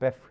PEF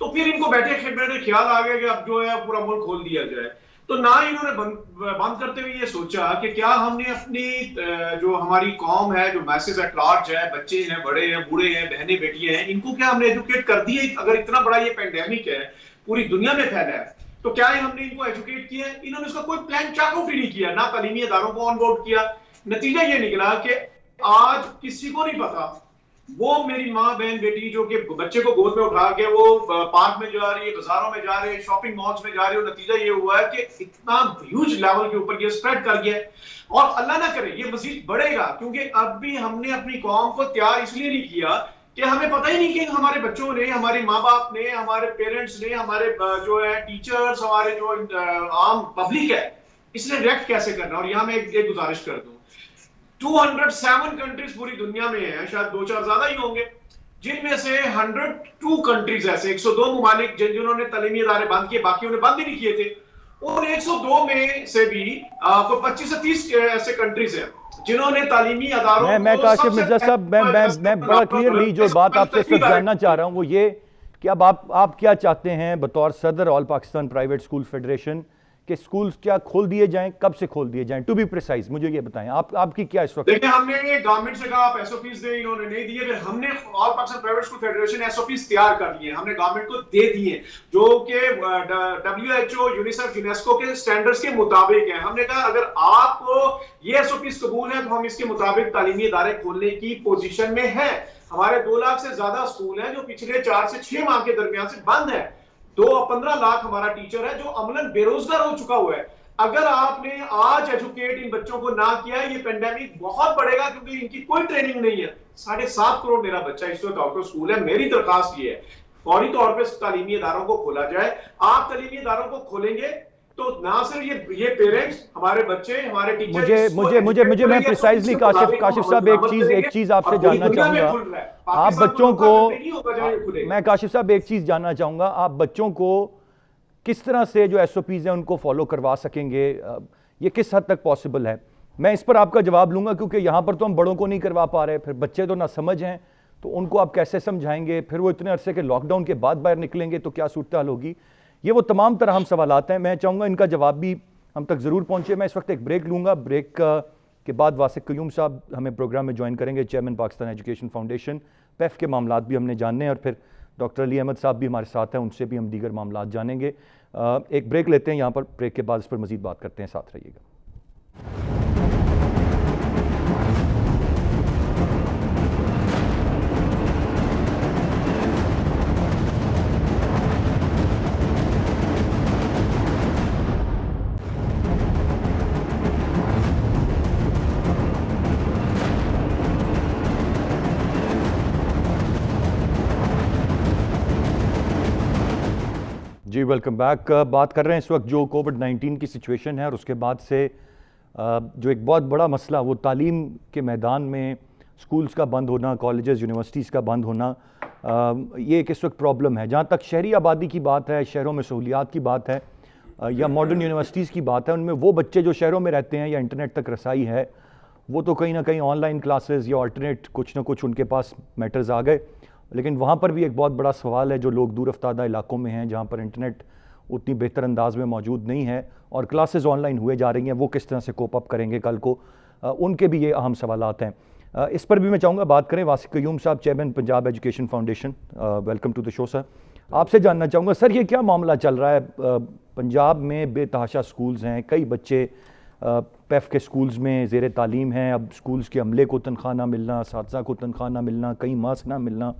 تو پھر ان کو بیٹھے خیال آ گیا کہ اب جو ہے پورا ملک کھول دیا جائے. تو نہ انہوں نے بند کرتے ہوئے یہ سوچا کہ کیا ہم نے اپنی جو ہماری قوم ہے, جو میسز ایٹ لارج ہے, بچے ہیں, بڑے ہیں, بوڑھے ہیں, بہنیں بیٹیاں ہیں, ان کو کیا ہم نے ایجوکیٹ کر دی ہے؟ اگر اتنا بڑا یہ پینڈیمک ہے پوری دنیا میں پھیلا ہے تو کیا ہم نے ان کو ایجوکیٹ کیا ہے؟ انہوں نے اس کا کوئی پلان چیک آؤٹ ہی نہیں کیا, نہ تعلیمی اداروں کو آن بورڈ کیا. نتیجہ یہ نکلا کہ آج کسی کو نہیں پتا وہ میری ماں بہن بیٹی جو کہ بچے کو گود میں اٹھا کے وہ پارک میں جا رہی ہے, بازاروں میں جا رہی ہے, شاپنگ مالز میں جا رہی ہے, نتیجہ یہ ہوا ہے کہ اتنا ہیوج لیول کے اوپر یہ سپریڈ کر گیا ہے. اور اللہ نہ کرے یہ مزید بڑھے گا, کیونکہ اب بھی ہم نے اپنی قوم کو تیار اس لیے نہیں کیا کہ ہمیں پتہ ہی نہیں کہ ہمارے بچوں نے, ہمارے ماں باپ نے, ہمارے پیرنٹس نے, ہمارے جو ہے ٹیچرز, ہمارے جو عام پبلک ہے, اس نے ریئیکٹ کیسے کرنا. اور یہاں میں ایک گزارش کر دوں, 207 کنٹریز پوری دنیا میں ہیں, شاید 2-4 زیادہ ہی ہوں گے, جن میں سے 102 کنٹریز ایسے 102 ممالک جنہوں نے تعلیمی ادارے بند کیے, باقیوں نے بند ہی نہیں کیے تھے. ان 102 میں سے بھی 25 سے 30 ایسے کنٹریز ہیں جنہوں نے تعلیمی اداروں میں کاشف مرزا صاحب, میں بڑا کلیئرلی جو بات آپ سے اس وقت جاننا چاہ رہا ہوں وہ یہ کہ اب آپ کیا چاہتے ہیں بطور صدر آل پاکستان پرائیویٹ اسکول فیڈریشن کہ سکولز کیا کھول دیے جائیں, کب سے کھول دیے جائیں؟ ٹو بی پریسائز مجھے یہ بتائیں آپ کی کیا اس وقت. دیکھیں, ہم نے گورنمنٹ سے کہا آپ ایس او پیز دیں, انہوں نے نہیں دیے. پھر ہم نے all Pakistan private school federation S O Ps تیار کر لیے, ہم نے گورنمنٹ کو دے دیے جو کہ WHO, یونیسیف, یونیسکو کے سٹینڈرز کے مطابق ہیں. ہم نے کہا اگر آپ کو یہ ایس او پیز قبول ہیں تو ہم اس کے مطابق تعلیمی ادارے کھولنے کی پوزیشن میں ہیں. ہمارے 2 لاکھ سے زیادہ اسکول ہیں جو پچھلے 4 سے 6 ماہ کے درمیان سے بند ہے. 15 لاکھ ہمارا ٹیچر ہے جو عملاً بے روزگار ہو چکا ہوا ہے. اگر آپ نے آج ایجوکیٹ ان بچوں کو نہ کیا, یہ پینڈیمک بہت بڑھے گا, کیونکہ ان کی کوئی ٹریننگ نہیں ہے. 7.5 کروڑ میرا بچہ اس وقت آؤٹ آف اسکول ہے. میری درخواست یہ ہے فوری طور پہ تعلیمی اداروں کو کھولا جائے. آپ تعلیمی اداروں کو کھولیں گے تو نہ صرف یہ پیرنٹس, ہمارے بچے, ہمارے ٹیچر, مجھے میں پریسائزلی کاشف صاحب ایک چیز آپ سے جاننا چاہوں گا. آپ بچوں کو, میں کاشف صاحب ایک چیز جاننا چاہوں گا, آپ بچوں کو کس طرح سے جو ایس او پیز ہیں ان کو فالو کروا سکیں گے, یہ کس حد تک پاسبل ہے؟ میں اس پر آپ کا جواب لوں گا کیونکہ یہاں پر تو ہم بڑوں کو نہیں کروا پا رہے, پھر بچے تو نہ سمجھ ہیں تو ان کو آپ کیسے سمجھائیں گے, پھر وہ اتنے عرصے کے لاک ڈاؤن کے بعد باہر نکلیں گے تو کیا صورتحال ہوگی. یہ وہ تمام طرح ہم سوالات ہیں, میں چاہوں گا ان کا جواب بھی ہم تک ضرور پہنچے. میں اس وقت ایک بریک لوں گا, بریک کے بعد واسق قیوم صاحب ہمیں پروگرام میں جوائن کریں گے, چیئرمین پاکستان ایجوکیشن فاؤنڈیشن. پیف کے معاملات بھی ہم نے جاننے ہیں, اور پھر ڈاکٹر علی احمد صاحب بھی ہمارے ساتھ ہیں, ان سے بھی ہم دیگر معاملات جانیں گے. ایک بریک لیتے ہیں یہاں پر, بریک کے بعد اس پر مزید بات کرتے ہیں, ساتھ رہیے گا. جی ویلکم بیک. بات کر رہے ہیں اس وقت جو کووڈ-19 کی سچویشن ہے اور اس کے بعد سے جو ایک بہت بڑا مسئلہ وہ تعلیم کے میدان میں سکولز کا بند ہونا, کالجز, یونیورسٹیز کا بند ہونا, یہ ایک اس وقت پرابلم ہے. جہاں تک شہری آبادی کی بات ہے, شہروں میں سہولیات کی بات ہے یا ماڈرن یونیورسٹیز کی بات ہے, ان میں وہ بچے جو شہروں میں رہتے ہیں یا انٹرنیٹ تک رسائی ہے وہ تو کہیں نہ کہیں آن لائن کلاسز یا آلٹرنیٹ کچھ نہ کچھ ان کے پاس میٹرز آ گئے. لیکن وہاں پر بھی ایک بہت بڑا سوال ہے جو لوگ دور افتادہ علاقوں میں ہیں جہاں پر انٹرنیٹ اتنی بہتر انداز میں موجود نہیں ہے اور کلاسز آن لائن ہوئے جا رہی ہیں, وہ کس طرح سے کوپ اپ کریں گے کل کو, ان کے بھی یہ اہم سوالات ہیں. اس پر بھی میں چاہوں گا بات کریں. واسق قیوم صاحب, chairman Punjab education foundation, welcome to the show sir. آپ سے جاننا چاہوں گا سر, یہ کیا معاملہ چل رہا ہے پنجاب میں؟ بے تحاشا سکولز ہیں, کئی بچے پیف کے سکولز میں زیر تعلیم ہیں, اب سکولز کے عملے کو تنخواہ نہ ملنا, اساتذہ کو تنخواہ نہ ملنا, کئی ماسک نہ ملنا,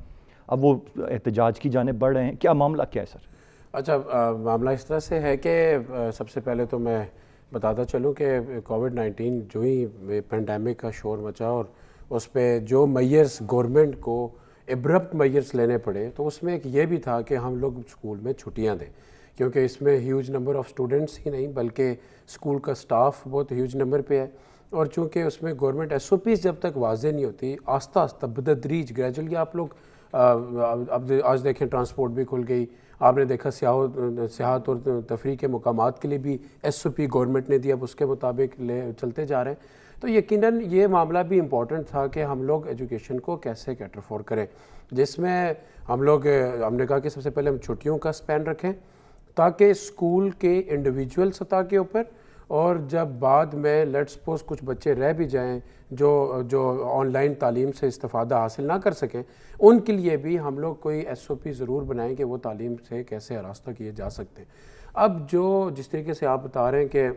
اب وہ احتجاج کی جانب بڑھ رہے ہیں. کیا معاملہ کیا ہے سر؟ اچھا, معاملہ اس طرح سے ہے کہ سب سے پہلے تو میں بتاتا چلوں کہ کووڈ-19 جو ہی پینڈیمک کا شور مچا اور اس پہ جو میئرز گورنمنٹ کو ابرپٹ میئرز لینے پڑے, تو اس میں ایک یہ بھی تھا کہ ہم لوگ اسکول میں چھٹیاں دیں, کیونکہ اس میں ہیوج نمبر آف اسٹوڈنٹس ہی نہیں بلکہ اسکول کا سٹاف بہت ہیوج نمبر پہ ہے. اور چونکہ اس میں گورنمنٹ ایس او پیز جب تک واضح نہیں ہوتی, آہستہ آہستہ بتدریج گریجولی آپ لوگ اب آج دیکھیں ٹرانسپورٹ بھی کھل گئی, آپ نے دیکھا سیاحت اور تفریح کے مقامات کے لیے بھی ایس او پی گورنمنٹ نے دی, اب اس کے مطابق چلتے جا رہے ہیں. تو یقیناً یہ معاملہ بھی امپورٹنٹ تھا کہ ہم لوگ ایجوکیشن کو کیسے کیٹر فور کریں، جس میں ہم نے کہا کہ سب سے پہلے ہم چھٹیوں کا سپین رکھیں تاکہ اسکول کے انڈیویجول سطح کے اوپر، اور جب بعد میں لیٹ سپوز کچھ بچے رہ بھی جائیں جو آن لائن تعلیم سے استفادہ حاصل نہ کر سکیں، ان کے لیے بھی ہم لوگ کوئی ایس او پی ضرور بنائیں کہ وہ تعلیم سے کیسے آراستہ کیے جا سکتے ہیں۔ اب جس طریقے سے آپ بتا رہے ہیں کہ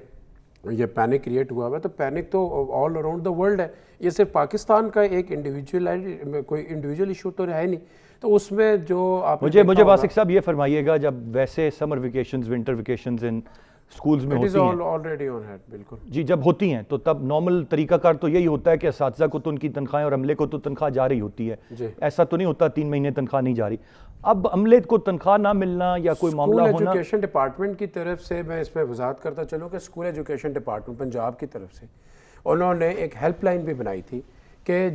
یہ پینک کریٹ ہوا ہے، تو پینک تو آل اراؤنڈ دا ورلڈ ہے، یہ صرف پاکستان کا ایک کوئی انڈیویجول ایشو تو ہے نہیں۔ تو اس میں جو آپ مجھے واسق صاحب یہ فرمائیے گا، جب ویسے سمر ویکیشنز، ونٹر ویکیشنز ان اسکولز میں ہوتی ہیں، بالکل جی جب ہوتی ہیں تو تب نارمل طریقہ کار تو یہی ہوتا ہے کہ اساتذہ کو تو ان کی تنخواہیں اور عملے کو تو تنخواہ جاری ہوتی ہے، ایسا تو نہیں ہوتا 3 مہینے تنخواہ نہیں جاری۔ اب عملے کو تنخواہ نہ ملنا یا کوئی معاملہ ہونا، اسکول ایجوکیشن ڈپارٹمنٹ کی طرف سے میں اس میں وضاحت کرتا چلوں کہ اسکول ایجوکیشن ڈپارٹمنٹ پنجاب کی طرف سے انہوں نے ایک ہیلپ لائن بھی بنائی تھی کہ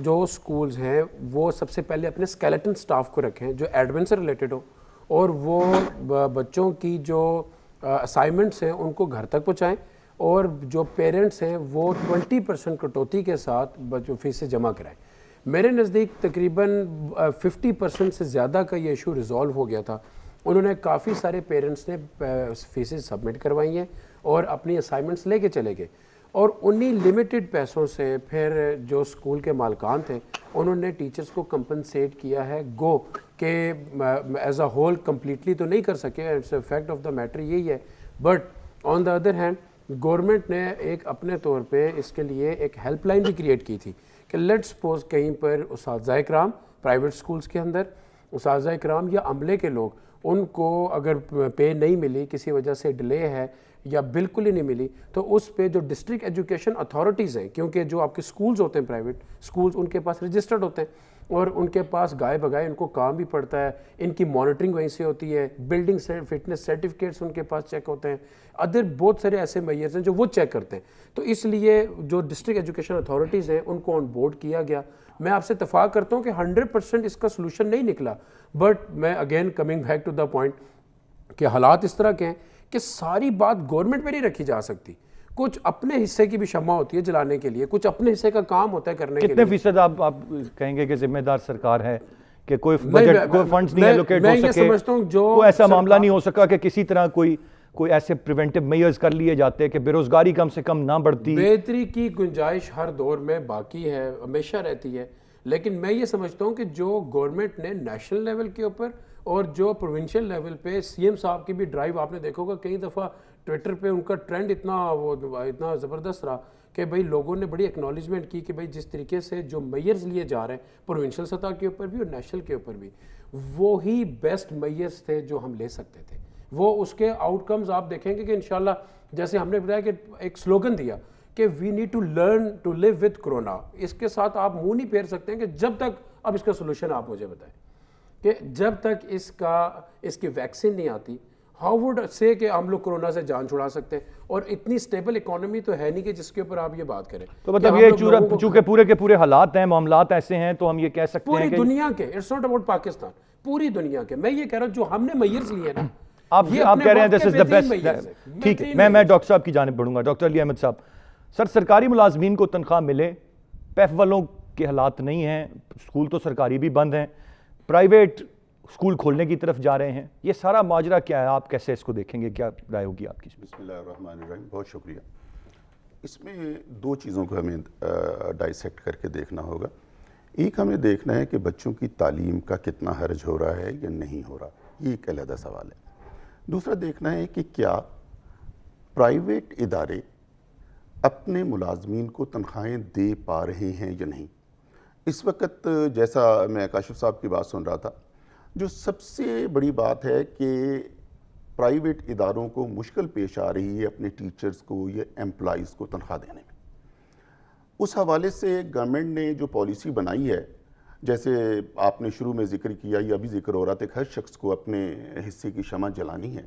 جو اسکولز ہیں وہ سب سے پہلے اپنے اسکیلیٹن سٹاف کو رکھیں جو ایڈمن سے ریلیٹڈ ہو، اور وہ بچوں کی جو اسائنمنٹس ہیں ان کو گھر تک پہنچائیں، اور جو پیرنٹس ہیں وہ 20% کٹوتی کے ساتھ فیسیں جمع کرائیں۔ میرے نزدیک تقریباً 50% سے زیادہ کا یہ ایشو ریزالو ہو گیا تھا۔ انہوں نے کافی سارے پیرنٹس نے فیسز سبمٹ کروائی ہیں اور اپنی اسائنمنٹس لے کے چلے گئے، اور انہی لمیٹڈ پیسوں سے پھر جو اسکول کے مالکان تھے انہوں نے ٹیچرز کو کمپنسیٹ کیا ہے، گو کہ ایز اے ہول کمپلیٹلی تو نہیں کر سکے، it's a fact of the matter یہی ہے، but on the other hand government نے ایک اپنے طور پہ اس کے لیے ایک ہیلپ لائن بھی کریٹ کی تھی کہ لیٹ سپوز کہیں پر اساتذہ اکرام پرائیویٹ سکولز کے اندر، اساتذہ اکرام یا عملے کے لوگ، ان کو اگر پے نہیں ملی، کسی وجہ سے ڈیلے ہے یا بالکل ہی نہیں ملی، تو اس پہ جو ڈسٹرکٹ ایجوکیشن اتھارٹیز ہیں، کیونکہ جو آپ کے سکولز ہوتے ہیں پرائیویٹ سکولز ان کے پاس رجسٹرڈ ہوتے ہیں اور ان کے پاس گائے بگائے ان کو کام بھی پڑتا ہے، ان کی مانیٹرنگ وہیں سے ہوتی ہے، بلڈنگ فٹنس سرٹیفکیٹس ان کے پاس چیک ہوتے ہیں، ادر بہت سارے ایسے میئرز ہیں جو وہ چیک کرتے ہیں۔ تو اس لیے جو ڈسٹرکٹ ایجوکیشن اتھارٹیز ہیں ان کو آن بورڈ کیا گیا۔ میں آپ سے اتفاق کرتا ہوں کہ 100% اس کا سلوشن نہیں نکلا، بٹ میں again coming back to the point کہ حالات اس طرح کے ہیں کہ ساری بات گورنمنٹ پہ نہیں رکھی جا سکتی، کچھ اپنے حصے کی بھی شمع ہوتی ہے جلانے کے لیے، کچھ اپنے حصے کا کام ہوتا ہے کرنے کے لیے۔ کتنے فیصد آپ کہیں گے کہ ذمہ دار سرکار ہے کہ کوئی بجٹ، کوئی فنڈز نہیں ایلوکیٹ ہو سکے، کوئی ایسا معاملہ نہیں ہو سکا کہ کسی طرح کوئی ایسے پریونٹیو میئرز کر لیے جاتے کہ بے روزگاری کم سے کم نہ بڑھتی؟ بہتری کی گنجائش ہر دور میں باقی ہے، ہمیشہ رہتی ہے، لیکن میں یہ سمجھتا ہوں کہ جو گورنمنٹ نے نیشنل لیول کے اوپر اور جو پروونشل لیول پہ سی ایم صاحب کی بھی ڈرائیو آپ نے دیکھو گا، کئی دفعہ ٹویٹر پہ ان کا ٹرینڈ اتنا زبردست رہا کہ بھائی لوگوں نے بڑی ایکنالجمنٹ کی کہ بھائی جس طریقے سے جو میئرز لیے جا رہے ہیں پروونشل سطح کے اوپر بھی اور نیشنل کے اوپر بھی، وہی بیسٹ میئرز تھے جو ہم لے سکتے تھے۔ وہ اس کے آؤٹ کمز آپ دیکھیں گے کہ انشاءاللہ جیسے ہم نے بتایا کہ ایک سلوگن دیا کہ we need to learn to live with corona, اس کے ساتھ آپ منہ نہیں پھیر سکتے ہیں کہ جب تک، اب اس کا سلوشن آپ مجھے بتائیں کہ جب تک اس کی ویکسین نہیں آتی، ہاؤ وڈ سے کہ ہم لوگ کرونا سے جان چھڑا سکتے ہیں، اور اتنی سٹیبل اکانومی تو ہے نہیں کہ جس کے اوپر آپ یہ بات کریں۔ تو مطلب یہ چونکہ پورے کے پورے حالات ہیں، معاملات ایسے ہیں، تو ہم یہ کہہ سکتے ہیں پوری کہ دنیا کے، اٹس ناٹ اباؤٹ پاکستان، پوری دنیا کے، میں یہ کہہ رہا ہوں جو ہم نے میئرز لیے نا، آپ کہہ رہے ہیں دس از دا بیسٹ۔ ٹھیک ہے، میں ڈاکٹر صاحب کی جانب بڑھوں گا۔ ڈاکٹر علی احمد صاحب، سر سرکاری ملازمین کو تنخواہ ملے، پیف والوں کے حالات نہیں ہیں، اسکول تو سرکاری بھی بند ہیں، پرائیویٹ اسکول کھولنے کی طرف جا رہے ہیں، یہ سارا ماجرا کیا ہے؟ آپ کیسے اس کو دیکھیں گے؟ کیا رائے ہوگی آپ کی؟ بسم اللہ الرحمن الرحیم، بہت شکریہ۔ اس میں 2 چیزوں کو ہمیں ڈائسیکٹ کر کے دیکھنا ہوگا۔ ایک ہمیں دیکھنا ہے کہ بچوں کی تعلیم کا کتنا حرج ہو رہا ہے یا نہیں ہو رہا، یہ ایک علیحدہ سوال ہے۔ دوسرا دیکھنا ہے کہ کیا پرائیویٹ ادارے اپنے ملازمین کو تنخواہیں دے پا رہے ہیں یا نہیں۔ اس وقت جیسا میں کاشف صاحب کی بات سن رہا تھا، جو سب سے بڑی بات ہے کہ پرائیویٹ اداروں کو مشکل پیش آ رہی ہے اپنے ٹیچرز کو یا امپلائیز کو تنخواہ دینے میں۔ اس حوالے سے گورنمنٹ نے جو پالیسی بنائی ہے، جیسے آپ نے شروع میں ذکر کیا یا ابھی ذکر ہو رہا تھا کہ ہر شخص کو اپنے حصے کی شمع جلانی ہے،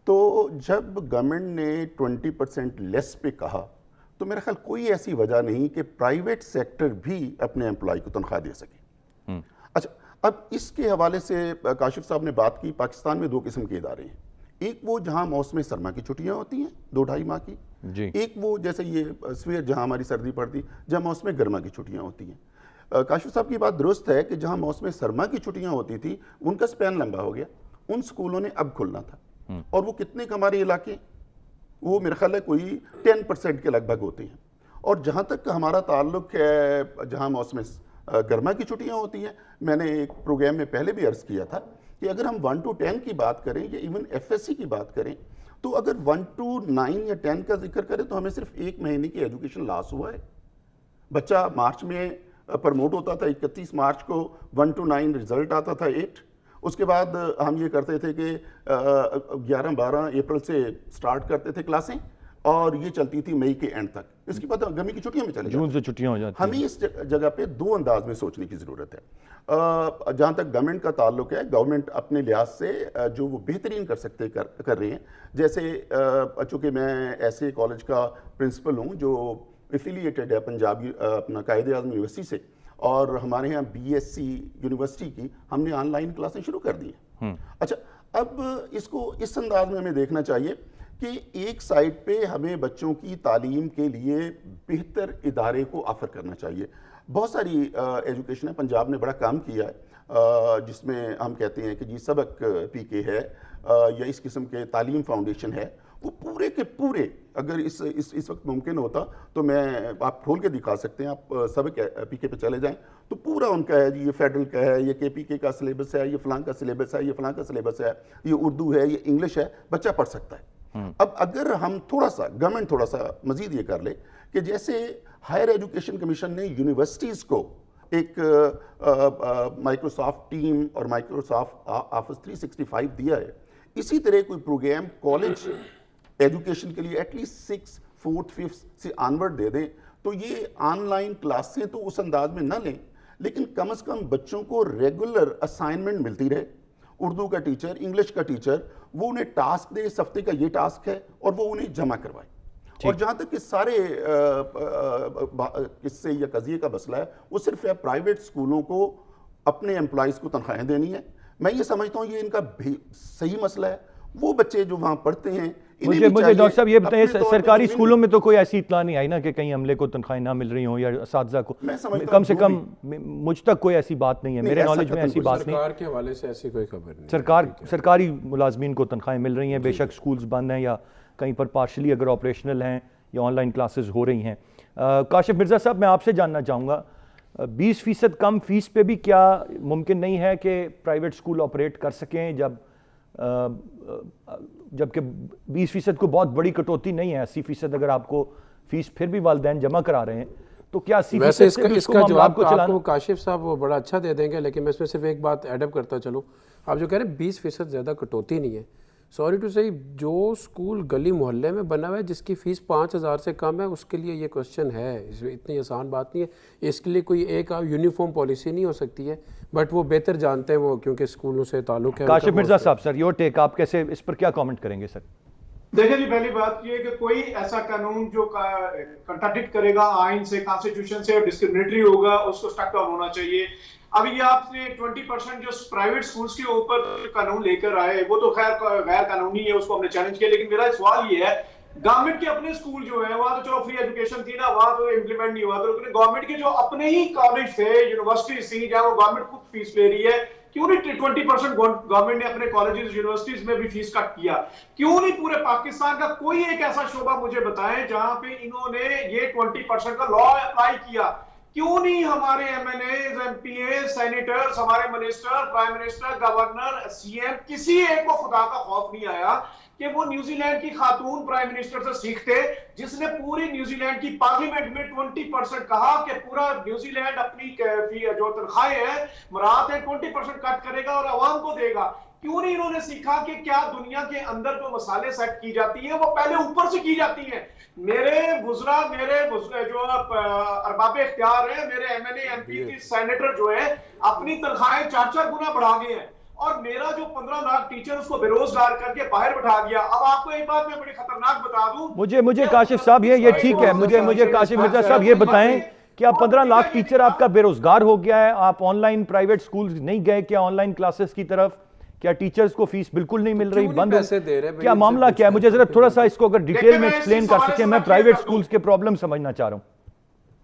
تو جب گورنمنٹ نے 20% لیس پہ کہا تو میرا خیال کوئی ایسی وجہ نہیں کہ پرائیویٹ سیکٹر بھی اپنے امپلائی کو تنخواہ دے سکے۔ اچھا، اب اس کے حوالے سے کاشف صاحب نے بات کی، پاکستان میں 2 قسم کے ادارے ہیں، ایک وہ جہاں موسم سرما کی چھٹیاں ہوتی ہیں 2-2.5 ماہ کی، جی ایک وہ جیسے یہ سویر جہاں ہماری سردی پڑتی، جہاں موسم گرما کی چھٹیاں ہوتی ہیں، کاشف صاحب کی بات درست ہے کہ جہاں موسم سرما کی چھٹیاں ہوتی تھی ان کا سپین لمبا ہو گیا، ان سکولوں نے اب کھلنا تھا، اور وہ کتنے کا ہمارے علاقے، وہ میرا خیال ہے کوئی 10% کے لگ بھگ ہوتے ہیں. اور جہاں تک ہمارا تعلق ہے جہاں موسم گرما کی چھٹیاں ہوتی ہیں، میں نے ایک پروگرام میں پہلے بھی عرض کیا تھا کہ اگر ہم 1 to 10 کی بات کریں یا ایون FSC کی بات کریں، تو اگر 1 to 9 یا 10 کا ذکر کریں تو ہمیں صرف 1 مہینے کی ایجوکیشن لاس ہوا ہے. بچہ مارچ میں پرموٹ ہوتا تھا، 31 مارچ کو 1 to 9 رزلٹ آتا تھا 8. اس کے بعد ہم یہ کرتے تھے کہ 11-12 اپریل سے سٹارٹ کرتے تھے کلاسیں، اور یہ چلتی تھی مئی کے اینڈ تک. اس کے بعد گرمی کی چھٹیوں میں چلے جون سے چھٹیاں ہو جاتی ہیں. ہمیں اس جگہ پہ 2 انداز میں سوچنے کی ضرورت ہے. جہاں تک گورنمنٹ کا تعلق ہے، گورنمنٹ اپنے لحاظ سے جو وہ بہترین کر سکتے کر رہے ہیں. جیسے چونکہ میں ایسے کالج کا پرنسپل ہوں جو ایفیلیٹڈ ہے پنجابی اپنا قائد اعظم یونیورسٹی سے، اور ہمارے یہاں BSc یونیورسٹی کی ہم نے آن لائن کلاسیں شروع کر دی ہیں. اچھا، اب اس کو اس انداز میں ہمیں دیکھنا چاہیے کہ ایک سائڈ پہ ہمیں بچوں کی تعلیم کے لیے بہتر ادارے کو آفر کرنا چاہیے. بہت ساری ایجوکیشن ہے، پنجاب نے بڑا کام کیا ہے جس میں ہم کہتے ہیں کہ جی سبق PK ہے یا اس قسم کے تعلیم فاؤنڈیشن ہے. وہ پورے کے پورے اگر اس وقت ممکن ہوتا تو میں آپ کھول کے دکھا سکتے ہیں، آپ سبق PK پہ چلے جائیں تو پورا ان کا ہے جی، یہ فیڈرل کا ہے، یہ KPK کا سلیبس ہے، یہ فلاں کا سلیبس ہے، یہ فلاں کا سلیبس ہے، یہ اردو ہے، یہ انگلش ہے، بچہ پڑھ سکتا ہے. اب اگر ہم تھوڑا سا گورنمنٹ تھوڑا سا مزید یہ کر لے کہ جیسے ہائر ایجوکیشن کمیشن نے یونیورسٹیز کو ایک مائکروسافٹ ٹیم اور مائکروسافٹ آفس 365 دیا ہے، اسی طرح کوئی پروگرام کالج ایجوکیشن کے لیے at least 6th 4th 5th سے آنورڈ دے دیں. تو یہ آن لائن کلاسیں تو اس انداز میں نہ لیں، لیکن کم از کم بچوں کو ریگولر اسائنمنٹ ملتی رہے. اردو کا ٹیچر، انگلش کا ٹیچر، وہ انہیں ٹاسک دے، اس ہفتے کا یہ ٹاسک ہے، اور وہ انہیں جمع کروائے. اور جہاں تک کہ سارے قصے یا قضیے کا مسئلہ ہے، وہ صرف ہے پرائیویٹ اسکولوں کو اپنے امپلائیز کو تنخواہیں دینی ہے. میں یہ سمجھتا ہوں یہ ان کا صحیح مسئلہ ہے. وہ بچے جو وہاں پڑھتے ہیں، مجھے ڈاکٹر صاحب یہ بتائیں، سرکاری اسکولوں میں تو کوئی ایسی اطلاع نہیں آئی نا کہ کہیں عملے کو تنخواہیں نہ مل رہی ہوں یا اساتذہ کو؟ کم سے کم مجھ تک کوئی ایسی بات نہیں ہے، میرے نالج میں ایسی بات نہیں. سرکار کے حوالے سے ایسی کوئی خبر نہیں. سرکاری ملازمین کو تنخواہیں مل رہی ہیں، بے شک اسکولز بند ہیں یا کہیں پر پارشلی اگر آپریشنل ہیں یا آن لائن کلاسز ہو رہی ہیں. کاشف مرزا صاحب، میں آپ سے جاننا چاہوں گا 20% کم فیس پہ بھی کیا ممکن نہیں ہے کہ پرائیویٹ اسکول آپریٹ کر سکیں، جبکہ 20% کو بہت بڑی کٹوتی نہیں ہے. 80% اگر آپ کو فیس پھر بھی والدین جمع کرا رہے ہیں تو کیا 80% ویسے اس کا جواب آپ کو کاشف صاحب وہ بڑا اچھا دے دیں گے، لیکن میں اس میں صرف ایک بات ایڈ اپ کرتا چلوں. آپ جو کہہ رہے ہیں 20% زیادہ کٹوتی نہیں ہے، سوری ٹو سے جو اسکول گلی محلے میں بنا ہوا ہے جس کی فیس 5,000 سے کم ہے، اس کے لیے یہ کوشچن ہے. اس میں اتنی آسان بات نہیں ہے. اس کے لیے کوئی ایک یونیفارم پالیسی نہیں ہو سکتی ہے، بٹ وہ بہتر جانتے ہیں، وہ کیونکہ اسکولوں سے تعلق ہے. کاشف مرزا صاحب، سر یور ٹیک، آپ کیسے اس پر کیا کامنٹ کریں گے سر؟ دیکھیں جی، پہلی بات یہ کہ کوئی ایسا قانون جو کنٹراڈکٹ کرے گا آئین سے، کانسٹیٹیوشن سے، اور ڈسکریمنیٹری ہوگا، اس کو سٹک ڈاؤن ہونا چاہیے. اب یہ آپ نے 20% جو پرائیویٹ سکولز کے اوپر قانون لے کر آئے، وہ تو خیر غیر قانونی ہے، اس کو ہم نے چیلنج کیا. لیکن میرا سوال یہ ہے، گورنمنٹ کے اپنے سکول جو ہیں وہاں تو چلو فری ایجوکیشن تھی نا، وہاں تو امپلیمنٹ نہیں ہوا. تو گورنمنٹ کے جو اپنے ہی کالج تھے، یونیورسٹیز تھیں، جہاں وہ گورنمنٹ خود فیس لے رہی ہے، کیوں نہیں 20% گورنمنٹ نے اپنے کالجز یونیورسٹیز میں بھی فیس کٹ کیا؟ کیوں نہیں پورے پاکستان کا کوئی ایک ایسا شعبہ مجھے بتائیں جہاں پہ انہوں نے یہ 20% کا لا اپلائی کیا؟ کیوں نہیں ہمارے MNAs، MPAs، سینیٹرز، ہمارے minister, prime minister, governor, CM، کسی ایک کو خدا کا خوف نہیں آیا کہ وہ نیوزی لینڈ کی خاتون پرائم منسٹر سے سیکھتے جس نے پوری نیوزی لینڈ کی پارلیمنٹ میں 20% کہا کہ پورا نیوزی لینڈ اپنی جو تنخواہیں ہیں مراد ہے 20% کٹ کرے گا اور عوام کو دے گا؟ کیوں نہیں انہوں نے سیکھا کہ کیا دنیا کے اندر جو مسالے سیٹ کی جاتی ہیں وہ پہلے اوپر سے کی جاتی ہیں؟ میرے وزراء، میرے جو ارباب اختیار ہیں، میرے MNA، MP، سینیٹر جو ہے اپنی تنخواہیں 4 گنا بڑھا گئے ہیں، اور میرا جو 15 لاکھ ٹیچر اس کو بے روزگار کر کے باہر بٹھا دیا. اب آپ کو ایک بات میں بڑی خطرناک بتا دوں، مجھے کاشف صاحب یہ ٹھیک ہے، مجھے کاشف مرزا صاحب یہ بتائیں کہ آپ 15 لاکھ ٹیچر آپ کا بے روزگار ہو گیا ہے، آپ آن لائن پرائیویٹ سکولز نہیں گئے کیا آن لائن کلاسز کی طرف، کیا ٹیچرز کو فیس بالکل نہیں مل رہی, بند پیسے دے رہے ہیں, کیا معاملہ کیا ہے؟ مجھے ذرا تھوڑا سا اس کو اگر ڈیٹیل میں ایکسپلین کر سکیں, میں پرائیویٹ سکولز کے پرابلم سمجھنا چاہ رہا ہوں.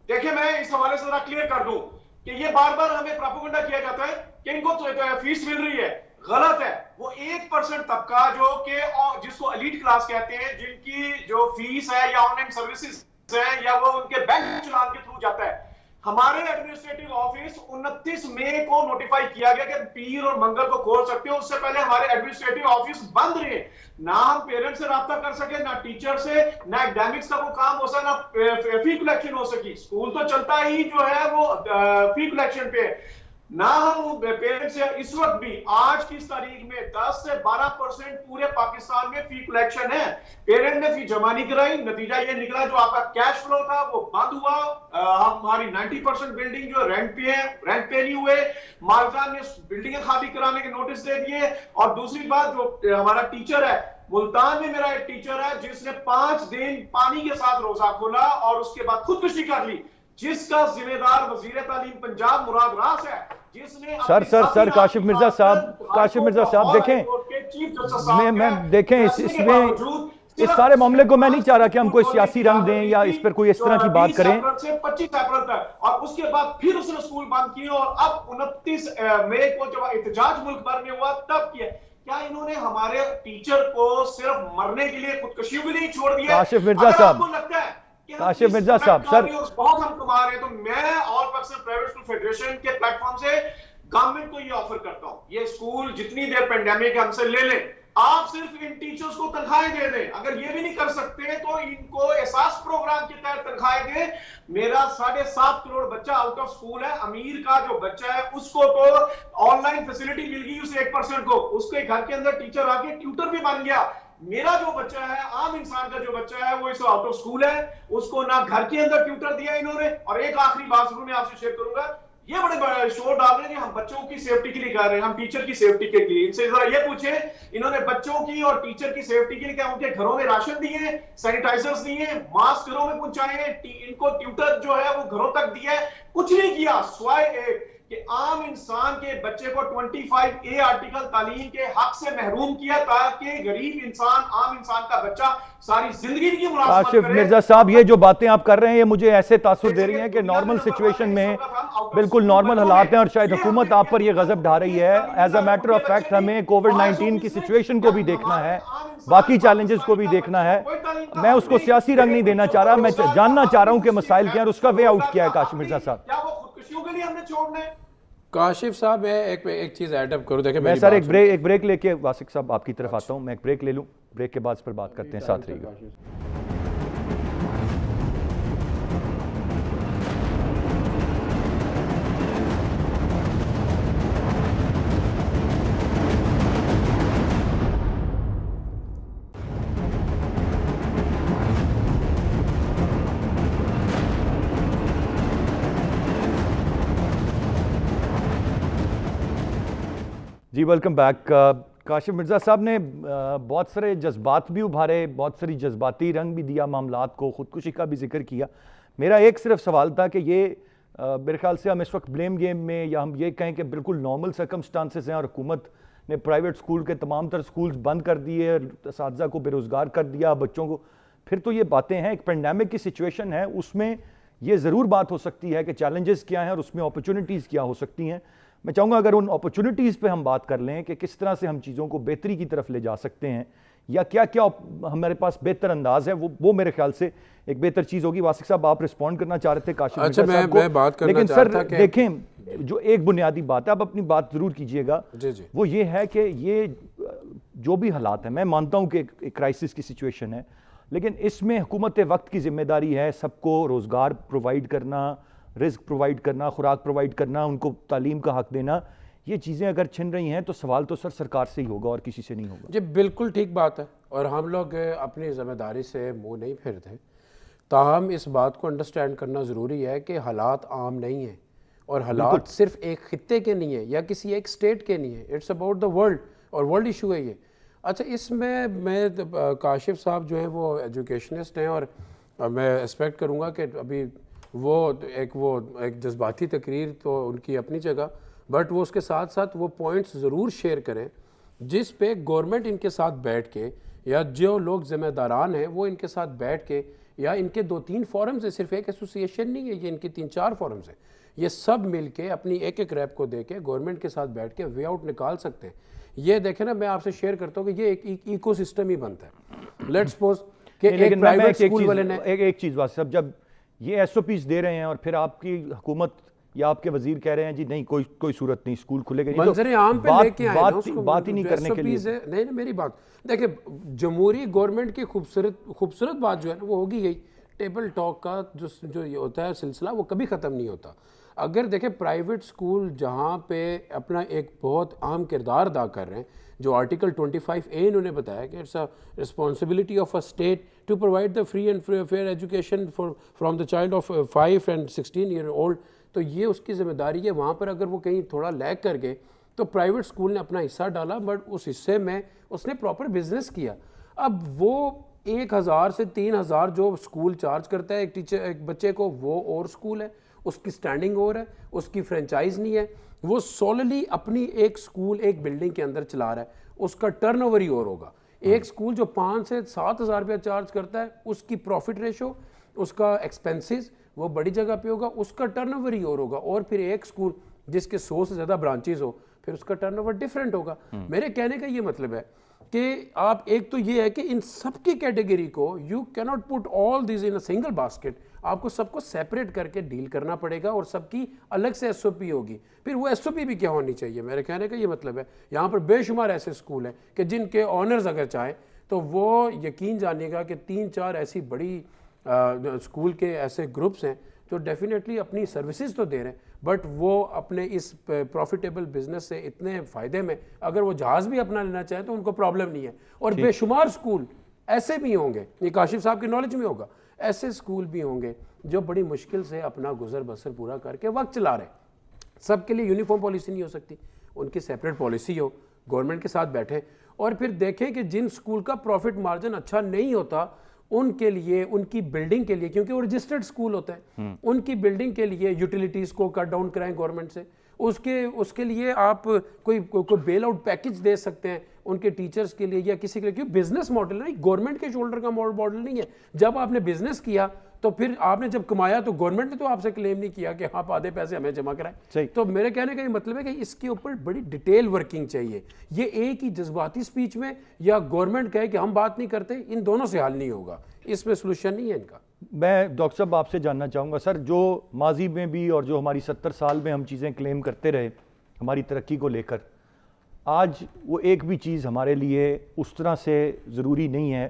دیکھیں میں اس حوالے سے ذرا کلیئر کر دوں کہ یہ بار بار ہمیں پروپیگنڈا کیا جاتا ہے کہ ان کو فیس مل رہی ہے. غلط ہے. وہ 1% طبقہ جو کہ جس کو ایلیٹ کلاس کہتے ہیں, جن کی جو فیس ہے یا آن لائن سروسز ہے یا وہ ان کے بینک چلان کے تھرو جاتا ہے. ہمارے ایڈمنسٹریٹو آفس 29 مئی کو نوٹیفائی کیا گیا کہ پیر اور منگل کو کھول سکتے ہو. اس سے پہلے ہمارے ایڈمنسٹریٹو آفس بند رہے, نہ ہم پیرنٹ سے رابطہ کر سکے, نہ ٹیچر سے, نہ ایکڈیمکس کا کوئی کام ہو سکا, نہ فی کلیکشن ہو سکی. اسکول تو چلتا ہی جو ہے وہ فی کلیکشن پہ, نہ ہم پیرنٹ سے. اس وقت بھی آج کی اس تاریخ میں 10 سے 12% پورے پاکستان میں فی کلیکشن ہے. پیرنٹ نے فی جمع نہیں کرائی, نتیجہ یہ نکلا جو آپ کا کیش فلو تھا وہ بند ہوا. ہماری 90% بلڈنگ جو رینٹ پہ ہے, رینٹ پہ نہیں ہوئے. مالکان نے بلڈنگیں خالی کرانے کے نوٹس دے دیے. اور دوسری بات, جو ہمارا ٹیچر ہے ملتان میں, میرا ایک ٹیچر ہے جس نے 5 دن پانی کے ساتھ روزہ کھولا اور اس کے بعد خودکشی کر لی, جس کا ذمہ دار وزیر تعلیم پنجاب مراد راس ہے, جس نے سر کاشف مرزا صاحب دیکھیں, میں دیکھیں اس میں اس سارے معاملے کو میں نہیں چاہ رہا کہ ہم کوئی سیاسی رنگ دیں یا اس پر کوئی اس طرح کی بات کریں. 25 اپریل تک, اور اس کے بعد پھر اس نے اسکول بند کیے, اور اب 29 مئی کو جب احتجاج ملک بھر میں ہوا تب کیا. کیا انہوں نے ہمارے ٹیچر کو صرف مرنے کے لیے خودکشیوں کے لیے چھوڑ دیا؟ کاشف مرزا صاحب, لگتا ہے کاشف مرزا صاحب سر بہت ہم کما رہے ہیں, تو میں آل پاکستان پرائیویٹ اسکول فیڈریشن کے پلیٹ فارم سے گورنمنٹ کو یہ آفر کرتا ہوں, یہ اسکول جتنی دیر پینڈیمک ہم سے لے لیں, آپ صرف ان ٹیچرز کو تنخواہیں دے دیں. اگر یہ بھی نہیں کر سکتے تو ان کو احساس پروگرام کے تحت تنخواہیں دیں. میرا 7.5 کروڑ بچہ آؤٹ آف اسکول ہے. امیر کا جو بچہ ہے اس کو تو آن لائن فیسلٹی مل گئی, اسے 1% کو, اس کے گھر کے اندر ٹیچر آ کے ٹیوٹر بھی بن گیا. میرا جو بچہ ہے, عام انسان کا جو بچہ ہے, وہ اس آؤٹ آف اسکول ہے, اس کو نہ گھر کے اندر ٹیوٹر دیا انہوں نے. اور ایک آخری بات ضرور میں آپ سے شیئر کروں گا, یہ بڑے شور ڈال رہے ہیں کہ ہم بچوں کی سیفٹی کے لیے کر رہے ہیں, ہم ٹیچر کی سیفٹی کے لیے. ان سے ذرا یہ پوچھیں, انہوں نے بچوں کی اور ٹیچر کی سیفٹی کے لیے کیا ان کے گھروں میں راشن دیے, سینیٹائزرز دیے, ماسک گھروں میں پہنچائے, ان کو ٹیوٹر جو ہے وہ گھروں تک دیا ہے؟ کچھ نہیں کیا, سوائے کہ عام انسان کے بچے کو 25A آرٹیکل تعلیم کے حق سے محروم کیا تاکہ غریب انسان, عام انسان کا بچہ ساری زندگی کی ملازمت کرے. کاشف مرزا صاحب, یہ جو باتیں آپ کر رہے ہیں یہ مجھے ایسے تاثر دے رہی ہیں کہ نارمل سچویشن میں بالکل نارمل حالات ہیں, اور شاید حکومت آپ پر یہ غضب ڈھا رہی ہے. As a matter of fact ہمیں کووڈ-19 کی سچویشن کو بھی دیکھنا ہے, باقی چیلنجز کو بھی دیکھنا ہے. میں اس کو سیاسی رنگ نہیں دینا چاہ رہا, میں جاننا چاہ رہا ہوں کہ مسائل کیا ہیں اور اس کا وے آؤٹ کیا ہے. کاشف مرزا صاحب, کیا وہ خودکشیوں کے لیے ہم نے چھوڑنا ہے؟ کاشف صاحب میں ایک چیز ایڈ اپ کروں, دیکھیں میں سر ایک بریک لے کے واسق صاحب آپ کی طرف آتا ہوں. میں ایک بریک لے لوں, بریک کے بعد اس پر بات کرتے ہیں, ساتھ رہیے گا. جی ویلکم بیک. کاشف مرزا صاحب نے بہت سارے جذبات بھی ابھارے, بہت ساری جذباتی رنگ بھی دیا معاملات کو, خودکشی کا بھی ذکر کیا. میرا ایک صرف سوال تھا کہ یہ میرے خیال سے ہم اس وقت بلیم گیم میں, یا ہم یہ کہیں کہ بالکل نارمل سرکمسٹانسز ہیں اور حکومت نے پرائیویٹ اسکول کے تمام تر اسکولز بند کر دیے, اساتذہ کو بے روزگار کر دیا, بچوں کو. پھر تو یہ باتیں ہیں, ایک پینڈیمک کی سچویشن ہے, اس میں یہ ضرور بات ہو سکتی ہے کہ چیلنجز کیا ہیں اور اس میں اپرچونٹیز کیا ہو سکتی ہیں. میں چاہوں گا اگر ان اپرچونٹیز پہ ہم بات کر لیں کہ کس طرح سے ہم چیزوں کو بہتری کی طرف لے جا سکتے ہیں, یا کیا کیا ہمارے پاس بہتر انداز ہے, وہ میرے خیال سے ایک بہتر چیز ہوگی. واسق صاحب آپ رسپونڈ کرنا چاہ رہے تھے کاشف مرزا صاحب کو, لیکن سر دیکھیں جو ایک بنیادی بات ہے, آپ اپنی بات ضرور کیجئے گا, وہ یہ ہے کہ یہ جو بھی حالات ہیں, میں مانتا ہوں کہ ایک کرائسس کی سچویشن ہے, لیکن اس میں حکومت وقت کی ذمہ داری ہے سب کو روزگار پرووائڈ کرنا, رزق پرووائڈ کرنا, خوراک پرووائڈ کرنا, ان کو تعلیم کا حق دینا. یہ چیزیں اگر چھن رہی ہیں تو سوال تو سرکار سے ہی ہوگا اور کسی سے نہیں ہوگا. جی بالکل ٹھیک بات ہے, اور ہم لوگ اپنی ذمہ داری سے منہ نہیں پھیرتے, تاہم اس بات کو انڈرسٹینڈ کرنا ضروری ہے کہ حالات عام نہیں ہیں, اور حالات صرف ایک خطے کے نہیں ہیں یا کسی ایک اسٹیٹ کے نہیں ہیں, اٹس اباؤٹ دا ورلڈ, اور ورلڈ ایشو ہے یہ. اچھا, اس میں کاشف صاحب جو ہیں وہ ایجوکیشنسٹ ہیں, اور میں ایکسپیکٹ کروں گا کہ ابھی وہ ایک جذباتی تقریر تو ان کی اپنی جگہ, بٹ وہ اس کے ساتھ ساتھ وہ پوائنٹس ضرور شیئر کریں جس پہ گورنمنٹ ان کے ساتھ بیٹھ کے یا جو لوگ ذمہ داران ہیں وہ ان کے ساتھ بیٹھ کے، یا ان کے 2-3 فورمز ہیں، صرف ایک ایسوسیشن نہیں ہے، یہ ان کی 3-4 فورمز ہیں، یہ سب مل کے اپنی ایک ریپ کو دے کے گورنمنٹ کے ساتھ بیٹھ کے وے آؤٹ نکال سکتے ہیں۔ یہ دیکھیں نا، میں آپ سے شیئر کرتا ہوں کہ یہ ایک ایکو سسٹم ہی بنتا ہے۔ لیٹ سپوز کہ ایک پرائیویٹ اسکول والے نے ایک چیز بات صاحب، جب یہ ایس او پیز دے رہے ہیں اور پھر آپ کی حکومت یا آپ کے وزیر کہہ رہے ہیں جی نہیں کوئی صورت نہیں، اسکول کھلے گا، منظر عام پہ لے کے آئے نا اس کو، بات ہی نہیں کرنے کے لیے۔ نہیں میری بات دیکھیں، جمہوری گورنمنٹ کی خوبصورت بات جو ہے نا وہ ہوگی یہی، ٹیبل ٹاک کا جو یہ ہوتا ہے سلسلہ وہ کبھی ختم نہیں ہوتا۔ اگر دیکھیں پرائیویٹ اسکول جہاں پہ اپنا ایک بہت اہم کردار ادا کر رہے ہیں، جو آرٹیکل 25A انہوں نے بتایا کہ it's a responsibility of a state to provide the free and fair education from the child of 5 and 16 year old، تو یہ اس کی ذمہ داری ہے۔ وہاں پر اگر وہ کہیں تھوڑا لیگ کر گئے تو پرائیویٹ اسکول نے اپنا حصہ ڈالا، بٹ اس حصے میں اس نے پراپر بزنس کیا۔ اب وہ 1000 سے 3000 جو اسکول چارج کرتا ہے ایک بچے کو، وہ اور اسکول ہے، اس کی سٹینڈنگ اور ہے، اس کی فرینچائز نہیں ہے، وہ سوللی اپنی ایک اسکول ایک بلڈنگ کے اندر چلا رہا ہے، اس کا ٹرن اوور ہی اور ہوگا۔ ایک اسکول جو 5 سے 7000 روپیہ چارج کرتا ہے، اس کی پروفٹ ریشو، اس کا ایکسپینسز وہ بڑی جگہ پہ ہوگا، اس کا ٹرن اوور ہی اور ہوگا۔ اور پھر ایک اسکول جس کے 100 سے زیادہ برانچز ہو، پھر اس کا ٹرن اوور ڈیفرنٹ ہوگا۔ میرے کہنے کا یہ مطلب ہے کہ آپ ایک تو یہ ہے کہ ان سب کی کیٹیگری کو you can't put all these in a single basket, آپ کو سب کو سیپریٹ کر کے ڈیل کرنا پڑے گا، اور سب کی الگ سے ایس او پی ہوگی۔ پھر وہ ایس او پی بھی کیا ہونی چاہیے، میرے کہنے کا یہ مطلب ہے یہاں پر بے شمار ایسے اسکول ہیں کہ جن کے آنرز اگر چاہیں تو وہ یقین جانیے گا کہ 3-4 ایسی بڑی اسکول کے ایسے گروپس ہیں جو ڈیفینیٹلی اپنی سروسز تو دے رہے ہیں، بٹ وہ اپنے اس پروفیٹیبل بزنس سے اتنے فائدے میں، اگر وہ جہاز بھی اپنا لینا چاہیں تو ان کو پرابلم نہیں ہے۔ اور بے شمار اسکول ایسے بھی ہوں گے، یہ کاشف صاحب کی نالج میں ہوگا، ایسے اسکول بھی ہوں گے جو بڑی مشکل سے اپنا گزر بسر پورا کر کے وقت چلا رہے ہیں۔ سب کے لیے یونیفارم پالیسی نہیں ہو سکتی، ان کی سیپریٹ پالیسی ہو، گورنمنٹ کے ساتھ بیٹھیں، اور پھر دیکھیں کہ جن اسکول کا پروفٹ مارجن اچھا نہیں ہوتا ان کے لیے، ان کی بلڈنگ کے لیے، کیونکہ وہ رجسٹرڈ اسکول ہوتا ہے، ان کی بلڈنگ کے لیے یوٹیلیٹیز کو کٹ ڈاؤن کرائیں گورنمنٹ سے، اس کے لیے آپ کوئی بیل آؤٹ پیکج دے سکتے ہیں ان کے ٹیچرز کے لیے یا کسی کے لیے، کیونکہ بزنس ماڈل نہیں، گورنمنٹ کے شولڈر کا ماڈل نہیں ہے۔ جب آپ نے بزنس کیا تو پھر آپ نے جب کمایا تو گورنمنٹ نے تو آپ سے کلیم نہیں کیا کہ آپ آدھے پیسے ہمیں جمع کرائیں۔ تو میرے کہنے کا یہ مطلب ہے کہ اس کے اوپر بڑی ڈیٹیل ورکنگ چاہیے۔ یہ ایک ہی جذباتی سپیچ میں یا گورنمنٹ کہے کہ ہم بات نہیں کرتے، ان دونوں سے حل نہیں ہوگا، اس میں سلوشن نہیں ہے ان کا۔ میں ڈاکٹر صاحب آپ سے جاننا چاہوں گا سر، جو ماضی میں بھی اور جو ہماری 70 سال میں ہم چیزیں کلیم کرتے رہے ہماری ترقی کو لے کر، آج وہ ایک بھی چیز ہمارے لیے اس طرح سے ضروری نہیں ہے۔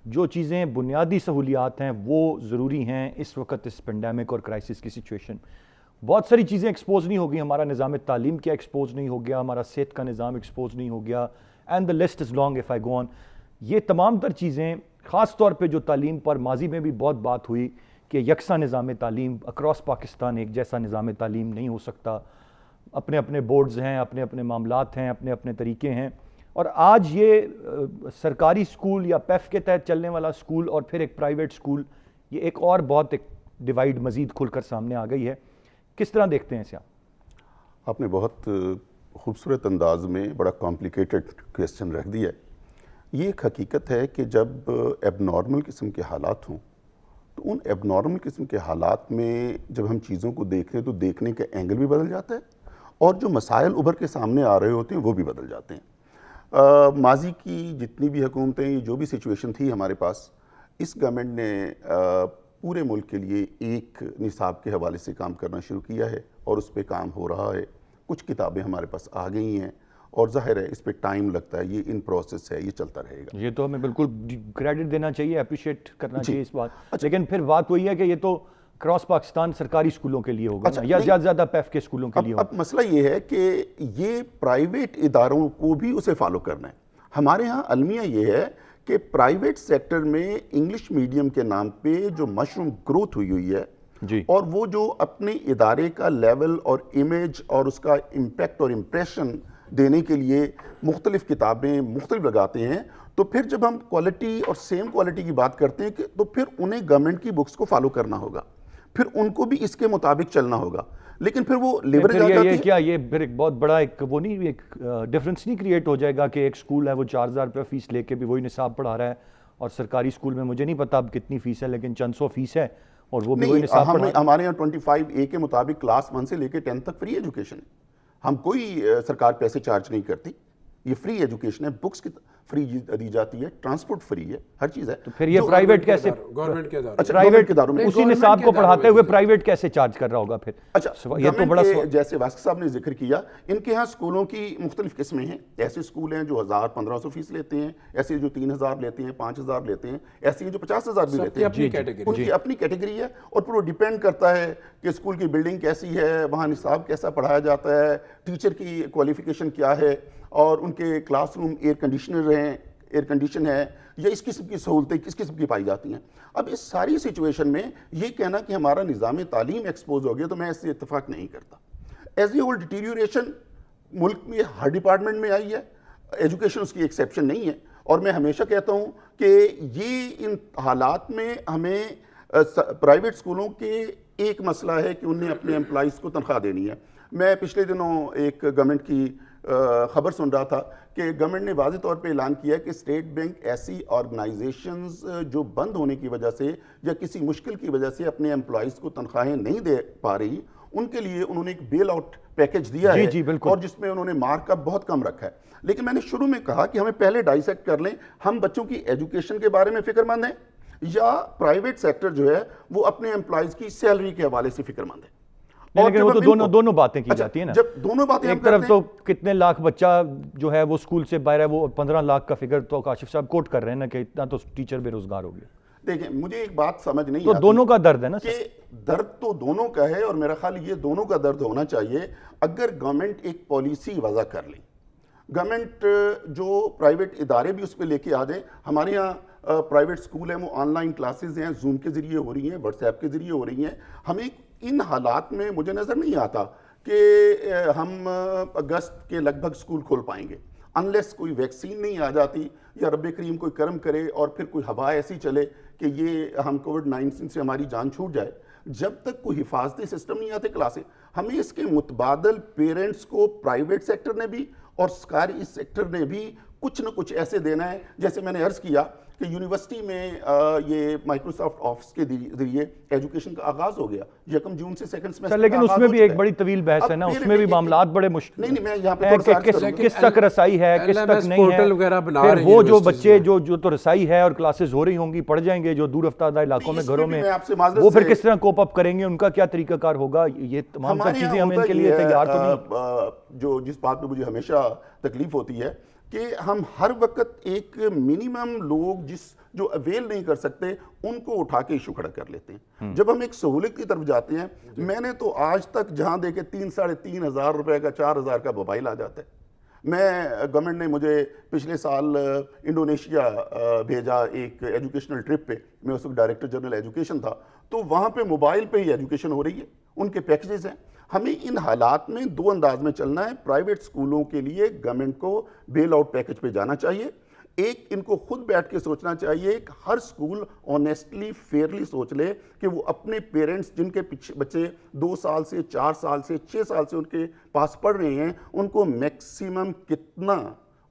جو چیزیں بنیادی سہولیات ہیں وہ ضروری ہیں اس وقت، اس پینڈیمک اور کرائسس کی سچویشن۔ بہت ساری چیزیں ایکسپوز نہیں ہو گئی، ہمارا نظام تعلیم کیا ایکسپوز نہیں ہو گیا، ہمارا صحت کا نظام ایکسپوز نہیں ہو گیا، and the list is long if I go on. یہ تمام تر چیزیں، خاص طور پہ جو تعلیم پر ماضی میں بھی بہت بات ہوئی کہ یکساں نظام تعلیم اکراس پاکستان ایک جیسا نظام تعلیم نہیں ہو سکتا، اپنے اپنے بورڈز ہیں، اپنے اپنے معاملات ہیں، اپنے اپنے طریقے ہیں، اور آج یہ سرکاری اسکول یا پیف کے تحت چلنے والا اسکول اور پھر ایک پرائیویٹ اسکول، یہ ایک اور بہت ایک ڈیوائیڈ مزید کھل کر سامنے آ گئی ہے۔ کس طرح دیکھتے ہیں اسے آپ نے بہت خوبصورت انداز میں بڑا کمپلیکیٹڈ کویسچن رکھ دیا ہے۔ یہ ایک حقیقت ہے کہ جب ایب نارمل قسم کے حالات ہوں تو ان ایب نارمل قسم کے حالات میں جب ہم چیزوں کو دیکھتے ہیں تو دیکھنے کا اینگل بھی بدل جاتا ہے، اور جو مسائل ابھر کے سامنے آ رہے ہوتے ہیں وہ بھی بدل جاتے ہیں۔ ماضی کی جتنی بھی حکومتیں، جو بھی سچویشن تھی ہمارے پاس، اس گورنمنٹ نے پورے ملک کے لیے ایک نصاب کے حوالے سے کام کرنا شروع کیا ہے، اور اس پہ کام ہو رہا ہے۔ کچھ کتابیں ہمارے پاس آ گئی ہیں، اور ظاہر ہے اس پہ ٹائم لگتا ہے، یہ ان پروسیس ہے، یہ چلتا رہے گا۔ یہ تو ہمیں بالکل کریڈٹ دینا چاہیے، اپریشیٹ کرنا چاہیے اس بات، لیکن پھر بات وہی ہے کہ یہ تو کراس پاکستان سرکاری اسکولوں کے لیے ہوگا یا زیادہ زیادہ پیف کے اسکولوں کے لیے ہوگا۔ اب مسئلہ یہ ہے کہ یہ پرائیویٹ اداروں کو بھی اسے فالو کرنا ہے۔ ہمارے ہاں المیہ یہ ہے کہ پرائیویٹ سیکٹر میں انگلش میڈیم کے نام پہ جو مشروم گروتھ ہوئی ہے، اور وہ جو اپنے ادارے کا لیول اور امیج اور اس کا امپیکٹ اور امپریشن دینے کے لیے مختلف کتابیں مختلف لگاتے ہیں، تو پھر جب ہم کوالٹی اور سیم کوالٹی کی بات کرتے ہیں تو پھر انہیں گورنمنٹ کی بکس کو فالو کرنا ہوگا۔ پھر ان کو بھی اس کے مطابق چلنا ہوگا، لیکن پھر وہ لیوریج آ جاتی ہے. کیا یہ پھر ایک بہت بڑا ایک وہ نہیں ایک ڈفرینس نہیں کریٹ ہو جائے گا کہ ایک اسکول ہے وہ 4,000 روپے فیس لے کے بھی وہی نصاب پڑھا رہا ہے، اور سرکاری اسکول میں مجھے نہیں پتا اب کتنی فیس ہے لیکن چند سو فیس ہے اور وہ بھی وہی نصاب پڑھا رہا ہے. ہمارے یہاں 25A کے مطابق کلاس 1 سے لے کے 10 تک فری ایجوکیشن ہے. ہم کوئی سرکار پیسے چارج نہیں کرتی، یہ فری ایجوکیشن ہے، بکس کی فری دی جاتی ہے، ٹرانسپورٹ فری ہے، ہر چیز ہے. تو پھر یہ پرائیویٹ کیسے گورنمنٹ کے اداروں پرائیویٹ کے اداروں میں اسی نصاب کو پڑھاتے ہوئے پرائیویٹ کیسے چارج کر رہا ہوگا پھر؟ اچھا، یہ تو بڑا جیسے واسق صاحب نے ذکر کیا، ان کے ہاں اسکولوں کی مختلف قسمیں ہیں. ایسے اسکول ہیں جو 1,000-1,500 فیس لیتے ہیں، ایسے جو 3,000 لیتے ہیں، 5,000 لیتے ہیں، ایسے ہیں جو 50,000 بھی لیتے ہیں. ان کی اپنی کیٹیگری ہے، اور پھر وہ ڈیپینڈ کرتا ہے کہ اسکول کی بلڈنگ کیسی ہے، وہاں نصاب کیسا پڑھایا جاتا ہے، ٹیچر کی کوالیفیکیشن کیا ہے، اور ان کے کلاس روم ایئر کنڈیشن ہے، یا اس قسم کی سہولتیں کس قسم کی پائی جاتی ہیں. اب اس ساری سچویشن میں یہ کہنا کہ ہمارا نظام تعلیم ایکسپوز ہو گیا، تو میں اس سے اتفاق نہیں کرتا. ایز اے ہول ڈیٹیریوریشن ملک میں ہر ڈپارٹمنٹ میں آئی ہے، ایجوکیشن اس کی ایکسیپشن نہیں ہے. اور میں ہمیشہ کہتا ہوں کہ یہ ان حالات میں ہمیں پرائیویٹ اسکولوں کے ایک مسئلہ ہے کہ انہیں اپنے امپلائیز کو تنخواہ دینی ہے. میں پچھلے دنوں ایک گورنمنٹ کی خبر سن رہا تھا کہ گورنمنٹ نے واضح طور پہ اعلان کیا کہ اسٹیٹ بینک ایسی آرگنائزیشنز جو بند ہونے کی وجہ سے یا کسی مشکل کی وجہ سے اپنے امپلائیز کو تنخواہیں نہیں دے پا رہی، ان کے لیے انہوں نے ایک بیل آؤٹ پیکج دیا ہے، اور جس میں انہوں نے مارک اپ بہت کم رکھا ہے. لیکن میں نے شروع میں کہا کہ ہمیں پہلے ڈائسیکٹ کر لیں، ہم بچوں کی ایجوکیشن کے بارے میں فکر مند ہیں یا پرائیویٹ سیکٹر جو ہے وہ اپنے امپلائیز کی سیلری کے حوالے سے فکر مند ہے. لیکن وہ تو دونوں باتیں کی جاتی ہیں نا. جب دونوں باتیں ایک طرف تو کتنے لاکھ بچہ جو ہے وہ اسکول سے باہر ہے، وہ 15 لاکھ کا فگر تو کاشف صاحب کوٹ کر رہے ہیں نا کہ اتنا تو ٹیچر بے روزگار ہو گیا. دیکھیں مجھے ایک بات سمجھ نہیں تو آتی، دونوں کا درد ہے نا کہ درد تو دونوں کا ہے، اور میرا خیال یہ دونوں کا درد ہونا چاہیے. اگر گورنمنٹ ایک پالیسی وضع کر لیں، گورنمنٹ جو پرائیویٹ ادارے بھی اس پہ لے کے آ جائیں. ہمارے یہاں پرائیویٹ اسکول ہیں، وہ آن لائن کلاسز ہیں، زوم کے ذریعے ہو رہی ہیں، واٹس ایپ کے ذریعے ہو رہی ہیں. ہمیں ان حالات میں مجھے نظر نہیں آتا کہ ہم اگست کے لگ بھگ اسکول کھول پائیں گے، انلیس کوئی ویکسین نہیں آ جاتی یا رب کریم کوئی کرم کرے اور پھر کوئی ہوا ایسی چلے کہ یہ ہم کووڈ-19 سے ہماری جان چھوٹ جائے. جب تک کوئی حفاظتی سسٹم نہیں آتے کلاسیں، ہمیں اس کے متبادل پیرنٹس کو پرائیویٹ سیکٹر نے بھی اور سرکاری سیکٹر نے بھی کچھ نہ کچھ ایسے دینا ہے. جیسے میں نے عرض کیا کہ یونیورسٹی میں یہ مائکروسافٹ آفس کے ذریعے ایجوکیشن کا آغاز ہو گیا 1 جون سے سیکنڈ سیمسٹر. لیکن اس میں بھی ایک بڑی طویل بحث ہے نا، اس میں بھی معاملات بڑے مشکل نہیں میں یہاں پہ کس تک رسائی ہے، کس تک نہیں ہے. پھر وہ جو بچے جو تو رسائی ہے اور کلاسز ہو رہی ہوں گی، پڑھ جائیں گے جو دور افتادہ علاقوں میں گھروں میں، وہ پھر کس طرح کوپ اپ کریں گے، ان کا کیا طریقہ کار ہوگا. یہ تمام چیزیں ہم ان کے لیے تیار تو نہیں. جو جس بات پہ مجھے ہمیشہ تکلیف ہوتی ہے کہ ہم ہر وقت ایک منیمم لوگ جو اویل نہیں کر سکتے ان کو اٹھا کے ایشو کھڑا کر لیتے ہیں. جب ہم ایک سہولت کی طرف جاتے ہیں، میں نے تو آج تک جہاں دیکھے 3-3.5 ہزار روپے کا 4,000 کا موبائل آ جاتا ہے. گورنمنٹ نے مجھے پچھلے سال انڈونیشیا بھیجا ایک ایجوکیشنل ٹرپ پہ، میں اس وقت ڈائریکٹر جنرل ایجوکیشن تھا، تو وہاں پہ موبائل پہ ہی ایجوکیشن ہو رہی ہے، ان کے پیکجز ہیں. ہمیں ان حالات میں دو انداز میں چلنا ہے. پرائیویٹ اسکولوں کے لیے گورنمنٹ کو بیل آؤٹ پیکج پہ جانا چاہیے. ایک ان کو خود بیٹھ کے سوچنا چاہیے کہ ہر اسکول آنیسٹلی فیئرلی سوچ لے کہ وہ اپنے پیرنٹس جن کے بچے 2 سال سے 4 سال سے 6 سال سے ان کے پاس پڑھ رہے ہیں، ان کو میکسیمم کتنا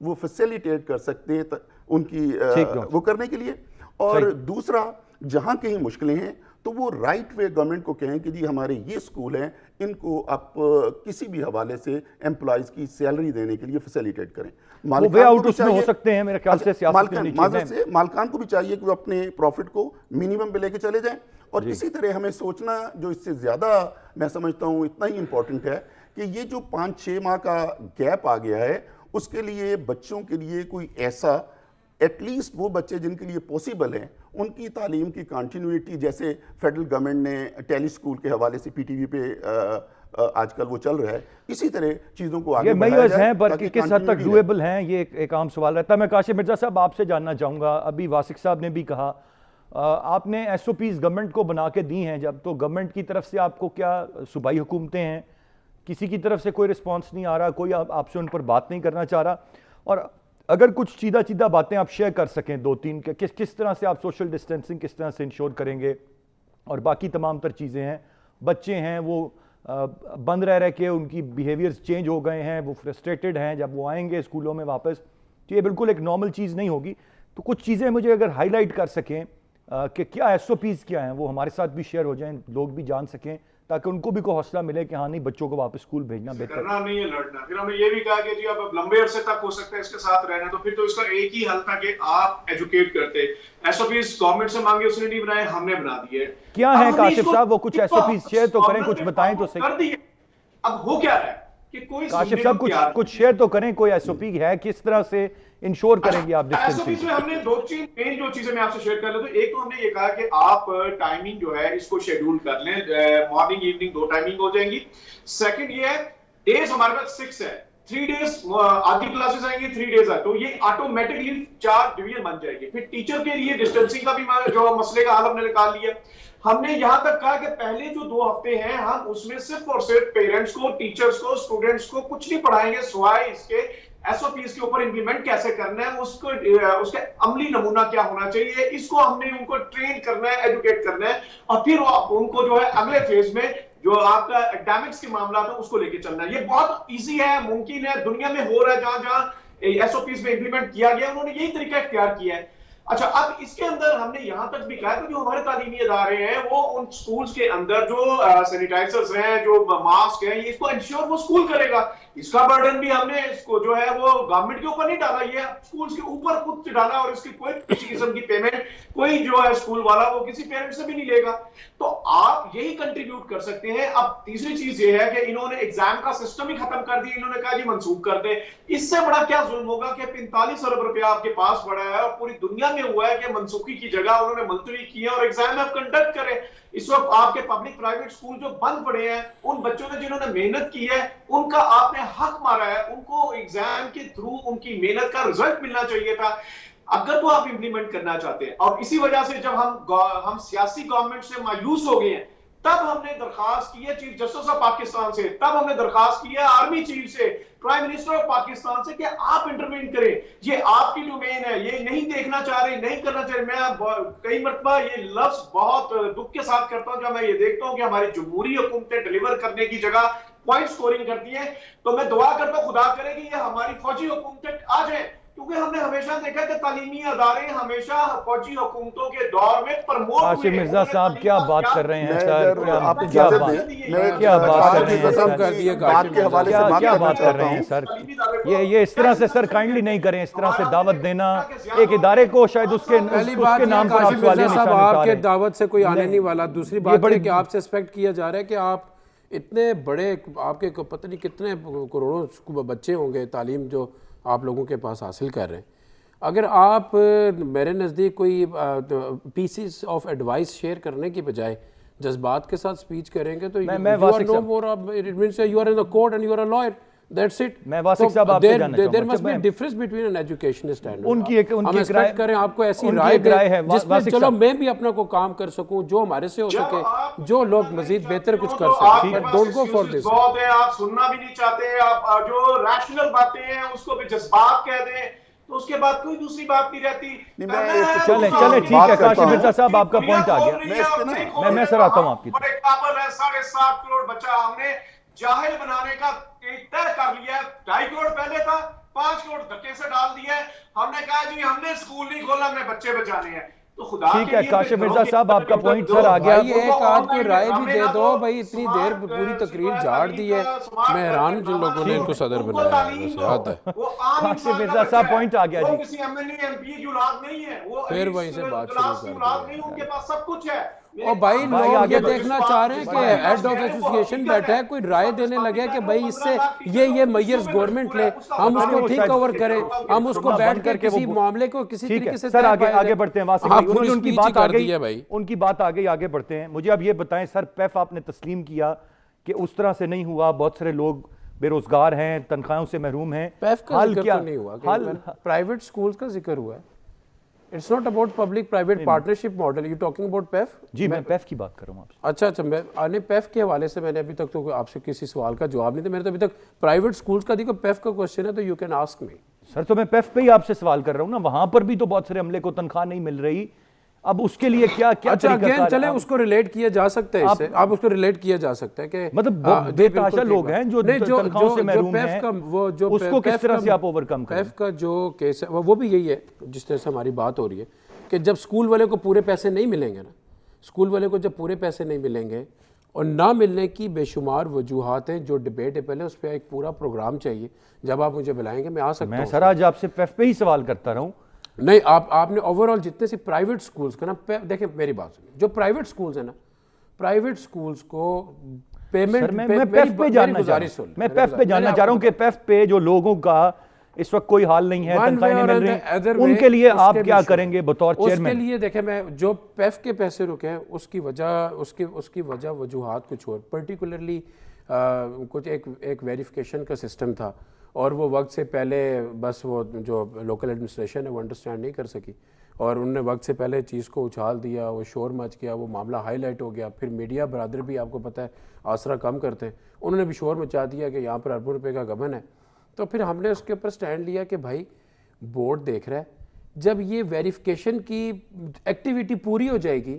وہ فیسیلیٹیٹ کر سکتے ہیں ان کی وہ کرنے کے لیے. اور دوسرا، جہاں کہیں مشکلیں ہیں تو وہ رائٹ وے گورنمنٹ کو کہیں کہ جی ہمارے یہ اسکول ہیں، ان کو آپ کسی بھی حوالے سے امپلائیز کی سیلری دینے کے لیے فیسیلیٹیٹ کریں. مالکان کو بھی چاہیے کہ وہ اپنے پروفٹ کو منیمم پہ لے کے چلے جائیں. اور اسی طرح ہمیں سوچنا جو اس سے زیادہ میں سمجھتا ہوں اتنا ہی امپورٹنٹ ہے کہ یہ جو 5-6 ماہ کا گیپ آ گیا ہے، اس کے لیے بچوں کے لیے کوئی ایسا ایٹ لیسٹ وہ بچے جن کے لیے پوسیبل ہیں ان کی تعلیم کی کنٹینیوٹی، جیسے فیڈرل گورنمنٹ نے ٹیلی اسکول کے حوالے سے PTV پہ آج کل وہ چل رہا ہے، اسی طرح چیزوں کو آگے بڑھایا جائے. ہیں پر کس حد تک ڈویبل ہیں، یہ ایک عام سوال رہتا ہے. میں کاشف مرزا صاحب آپ سے جاننا چاہوں گا، ابھی واسق صاحب نے بھی کہا آپ نے SOPs گورنمنٹ کو بنا کے دی ہیں، جب تو گورنمنٹ کی طرف سے آپ کو کیا صوبائی حکومتیں ہیں، کسی کی طرف سے کوئی رسپانس نہیں آ رہا، کوئی آپ سے ان پر بات نہیں کرنا چاہ رہا. اور اگر کچھ سیدھا باتیں آپ شیئر کر سکیں 2-3 کس طرح سے آپ سوشل ڈسٹینسنگ کس طرح سے انشور کریں گے، اور باقی تمام تر چیزیں ہیں. بچے ہیں وہ بند رہ کے ان کی بیہیویئرز چینج ہو گئے ہیں, وہ فرسٹریٹڈ ہیں. جب وہ آئیں گے اسکولوں میں واپس تو یہ بالکل ایک نارمل چیز نہیں ہوگی. تو کچھ چیزیں مجھے اگر ہائی لائٹ کر سکیں کہ کیا ایس او پیز کیا ہیں, وہ ہمارے ساتھ بھی شیئر ہو جائیں, لوگ بھی جان سکیں, تاکہ ان کو بھی کوئی حوصلہ ملے کہ ہاں نہیں بچوں کو واپس اسکول بھیجنا بہتر کرنا نہیں ہے, لڑنا. پھر ہمیں یہ بھی کہا کہ جی اب لمبے عرصے تک ہو سکتا ہے اس کے ساتھ رہنا, تو پھر تو اس کا ایک ہی حل تھا کہ آپ ایجوکیٹ کرتے. ایس او پیز گورنمنٹ سے مانگے, اس نے نہیں بنائے, ہم نے بنا دیے. کیا ہے کاشف صاحب, وہ کچھ ایس او پیز شیئر تو کریں, کچھ بتائیں تو صحیح. اب ہو کیا رہا ہے کہ کوئی کاشف صاحب کچھ شیئر تو کریں, کوئی ایس او پی ہے, کس طرح سے انشور کریں گے آپ ڈسٹنس؟ میں ہم نے دو مین جو چیزیں میں آپ سے شیئر کر لیتا ہوں. ایک تو ہم نے یہ کہا کہ آپ ٹائمنگ جو ہے اس کو شیڈول کر لیں, مارننگ ایوننگ 2 ٹائمنگ ہو جائیں گی. سیکنڈ یہ ہے ڈیز ہمارے پاس 6 ہے, 3 ڈیز آدھی کلاسز آئیں گی, 3 ڈیز ہے, تو یہ آٹومیٹکلی 4 ڈویژن بن جائے گی. پھر ٹیچر کے لیے ڈسٹنسنگ کا بھی جو مسئلے کا حل ہم نے نکال لیا. ہم نے یہاں تک کہا کہ پہلے جو 2 ہفتے ہیں ہم اس میں صرف اور صرف پیرنٹس کو, ٹیچرز کو, اسٹوڈنٹس کو کچھ نہیں پڑھائیں گے سوائے اس کے ایس او پیز کے اوپر امپلیمنٹ کیسے کرنا ہے, اس کا عملی نمونہ کیا ہونا چاہیے, اس کو ہم نے ان کو ٹرین کرنا ہے, ایجوکیٹ کرنا ہے, اور پھر ان کو جو ہے اگلے فیز میں جو آپ کا اکیڈمکس کے معاملات ہیں اس کو لے کے چلنا ہے. یہ بہت ایزی ہے, ممکن ہے, دنیا میں ہو رہا ہے, جہاں جہاں ایس او پیز میں امپلیمنٹ کیا گیا انہوں نے یہی طریقہ اختیار کیا ہے. اچھا, اب اس کے اندر ہم نے یہاں تک بھی کہا کہ جو ہمارے تعلیمی ادارے ہیں وہ ان سکولز کے اندر جو سینیٹائزرز ہیں, جو ماسک ہیں, اس کو انشور وہ سکول کرے گا. اس کا برڈن بھی ہم نے اس کو جو ہے وہ گورنمنٹ کے اوپر نہیں ڈالا, یہ سکولز کے اوپر خود ڈالا, اور اس کی کوئی کسی قسم کی پیمنٹ کوئی جو ہے سکول والا وہ کسی پیرنٹ سے بھی نہیں لے گا. تو آپ یہی کنٹریبیوٹ کر سکتے ہیں. اب تیسری چیز یہ ہے کہ انہوں نے ایگزام کا سسٹم ہی ختم کر دیا, انہوں نے کہا جی منسوخ کر دیں. اس سے بڑا کیا ظلم ہوگا کہ 45 ارب روپیہ آپ کے پاس پڑا ہے اور پوری دنیا میں ہوا ہے کہ منسوخی کی جگہ انہوں نے ملتوی کیا اور ایگزام آپ کنڈکٹ کریں. اس وقت آپ کے پبلک پرائیویٹ سکول جو بند پڑے ہیں, ان بچوں نے جنہوں نے محنت کی ہے ان کا آپ نے حق مارا ہے, ان کو ایگزام کے تھرو ان کی محنت کا رزلٹ ملنا چاہیے تھا. اگر تو آپ امپلیمنٹ کرنا چاہتے ہیں, اور اسی وجہ سے جب ہم سیاسی گورنمنٹ سے مایوس ہو گئے ہیں, تب ہم نے درخواست کی ہے چیف جسٹس آف پاکستان سے, تب ہم نے درخواست کی ہے آرمی چیف سے, پرائم منسٹر آف پاکستان سے کہ آپ انٹروین کریں. یہ آپ کی ڈومین ہے, یہ نہیں دیکھنا چاہ رہے, نہیں کرنا چاہ رہے. میں کئی مرتبہ یہ لفظ بہت دکھ کے ساتھ کرتا ہوں جب میں یہ دیکھتا ہوں کہ ہماری جمہوری حکومتیں ڈیلیور کرنے کی جگہ پوائنٹ سکورنگ کرتی ہیں. تو میں دعا کرتا ہوں خدا کرے کہ یہ ہماری فوجی حکومتیں آ جائیں, کیونکہ ہم نے ہمیشہ دیکھا کہ تعلیمی ادارے ہمیشہ فوجی حکومتوں کے دور میں پرموٹ ہوئے. قاسم مرزا صاحب کیا بات کر رہے ہیں سر, کیا بات کر رہے ہیں سر, یہ اس طرح سے سر کائنڈلی نہیں کریں, اس طرح سے دعوت دینا ایک ادارے کو شاید اس کے نام پر آپ سوالیہ نشان صاحب آپ کے اتاریں. دعوت سے کوئی آنے نہیں والا. دوسری بات ہے کہ آپ سے ایکسپیکٹ کیا جا رہا ہے کہ آپ اتنے بڑے, آپ کے پتہ نہیں کتنے کروڑوں بچے ہوں گے تعلیم جو آپ لوگوں کے پاس حاصل کر رہے ہیں, اگر آپ میرے نزدیک کوئی پیسز آف ایڈوائس شیئر کرنے کی بجائے جذبات کے ساتھ سپیچ کریں گے تو That's it. میں واسق صاحب آپ سے جاننا چاہوں گا. There must be a difference between an education standard. ان کی ایک رائے کریں, آپ کو ایسی رائے دیں جس میں چلو میں بھی اپنا کو کام کر سکوں, جو ہمارے سے ہو سکے, جو لوگ مزید بہتر کچھ کر سکیں. But don't go for this. بہت ہے, آپ سننا بھی نہیں چاہتے, آپ جو ریشنل باتیں ہیں اس کو بھی جذبات کہہ دیں, تو اس کے بعد کوئی دوسری بات نہیں رہتی. چلیں ٹھیک ہے کاشف مرزا صاحب آپ کا پوائنٹ آ گیا, میں سر آتا ہوں آپ کی. 7.5 کروڑ بچہ ہم نے جاہل بنانے کا طے کر لیا ہے. 2.5 کروڑ پہلے تھا, 5 کروڑ دھکے سے ڈال دیا ہے. ہم نے کہا جی ہم نے اسکول نہیں کھولا, ہم نے بچے بچانے ہیں. تو خدا ٹھیک ہے کاشف مرزا صاحب آپ کا پوائنٹ سر آ گیا. ایک آدھ کوئی رائے بھی دے دو بھائی, اتنی دیر پوری تقریر جھاڑ دی ہے. میں حیران جن لوگوں نے ان کو صدر بنایا ہے, یاد ہے. کاشف مرزا صاحب پوائنٹ آ گیا وہ جی. کسی M L A M P کی اولاد نہیں ہے, وہ پھر وہیں سے بات شروع کر دی. ان کے پاس سب کچھ ہے. اور بھائی لوگ یہ دیکھنا چاہ رہے ہیں کہ ہیڈ آف ایسوسیشن بیٹھا ہے, کوئی رائے دینے لگے کہ بھائی اس سے یہ میئرز گورنمنٹ لے, ہم اس کو ٹھیک کور کریں, ہم اس کو بیٹھ کر کسی معاملے کو کسی طریقے سے سر آگے بڑھتے ہیں. واسق بھائی ان کی بات آ گئی, بھائی ان کی بات آ گئی, آگے بڑھتے ہیں. مجھے اب یہ بتائیں سر, پیف آپ نے تسلیم کیا کہ اس طرح سے نہیں ہوا, بہت سارے لوگ بے روزگار ہیں, تنخواہوں سے محروم ہیں. پیف کا ذکر تو نہیں ہوا, پرائیویٹ سکولز کا ذکر ہوا ہے. It's not about public private partnership model. You talking about PEF? جی میں پیف کی بات کر رہا ہوں آپ سے. اچھا میں پیف کے حوالے سے میں نے ابھی تک تو آپ سے کسی سوال کا جواب نہیں تھا. میرے تو ابھی تک پرائیویٹ سکولز کا دیکھو پیف کا کوشچن ہے تو you can ask me. سر تو میں پیف پہ ہی آپ سے سوال کر رہا ہوں نا, وہاں پر بھی تو بہت سارے عملے کو تنخواہ نہیں مل رہی. اب اس کے لیے کیا اچھا اگین چلے اس کو ریلیٹ کیا جا سکتا ہے اس سے، آپ اس کو ریلیٹ کیا جا سکتا ہے کہ مطلب بے تحاشا لوگ ہیں جو تنخواہوں سے محروم ہیں، اس کو کس طرح سے آپ اوور کم کریں؟ پیف کا جو کیس ہے وہ بھی یہی ہے جس طرح سے ہماری بات ہو رہی ہے کہ جب اسکول والے کو پورے پیسے نہیں ملیں گے نا، اسکول والے کو جب پورے پیسے نہیں ملیں گے اور نہ ملنے کی بے شمار وجوہات ہیں جو ڈیبیٹ ہے، پہلے اس پہ ایک پورا پروگرام چاہیے، جب آپ مجھے بلائیں گے میں آ سکتا ہوں۔ میں سر آج آپ سے پیف پہ ہی سوال کرتا رہا ہوں۔ نہیں آپ نے اوور آل جتنے سے پرائیویٹ سکولز کا نا، دیکھیں میری بات سنیں، جو پرائیویٹ سکولز ہیں نا، پرائیویٹ سکولز کو پیمنٹ میں پیف پہ جاننا چاہ رہا ہوں، میں پیف پہ جاننا چاہ رہا ہوں کہ پیف پہ جو لوگوں کا اس وقت کوئی حال نہیں ہے، تنخواہیں نہیں مل رہی، ان کے لیے آپ کیا کریں گے بطور چیئرمین؟ اس کے لیے دیکھیں میں جو پیف کے پیسے رکے ہیں اس کی وجہ وجوہات کچھ اور، پرٹیکولرلی کچھ ایک ویریفیکیشن کا سسٹم تھا اور وہ وقت سے پہلے بس وہ جو لوکل ایڈمنسٹریشن ہے وہ انڈرسٹینڈ نہیں کر سکی اور انہوں نے وقت سے پہلے چیز کو اچھال دیا، وہ شور مچ گیا، وہ معاملہ ہائی لائٹ ہو گیا، پھر میڈیا برادر بھی آپ کو پتہ ہے آسرا کم کرتے ہیں، انہوں نے بھی شور مچا دیا کہ یہاں پر اربوں روپے کا گبن ہے۔ تو پھر ہم نے اس کے اوپر سٹینڈ لیا کہ بھائی بورڈ دیکھ رہا ہے، جب یہ ویریفیکیشن کی ایکٹیویٹی پوری ہو جائے گی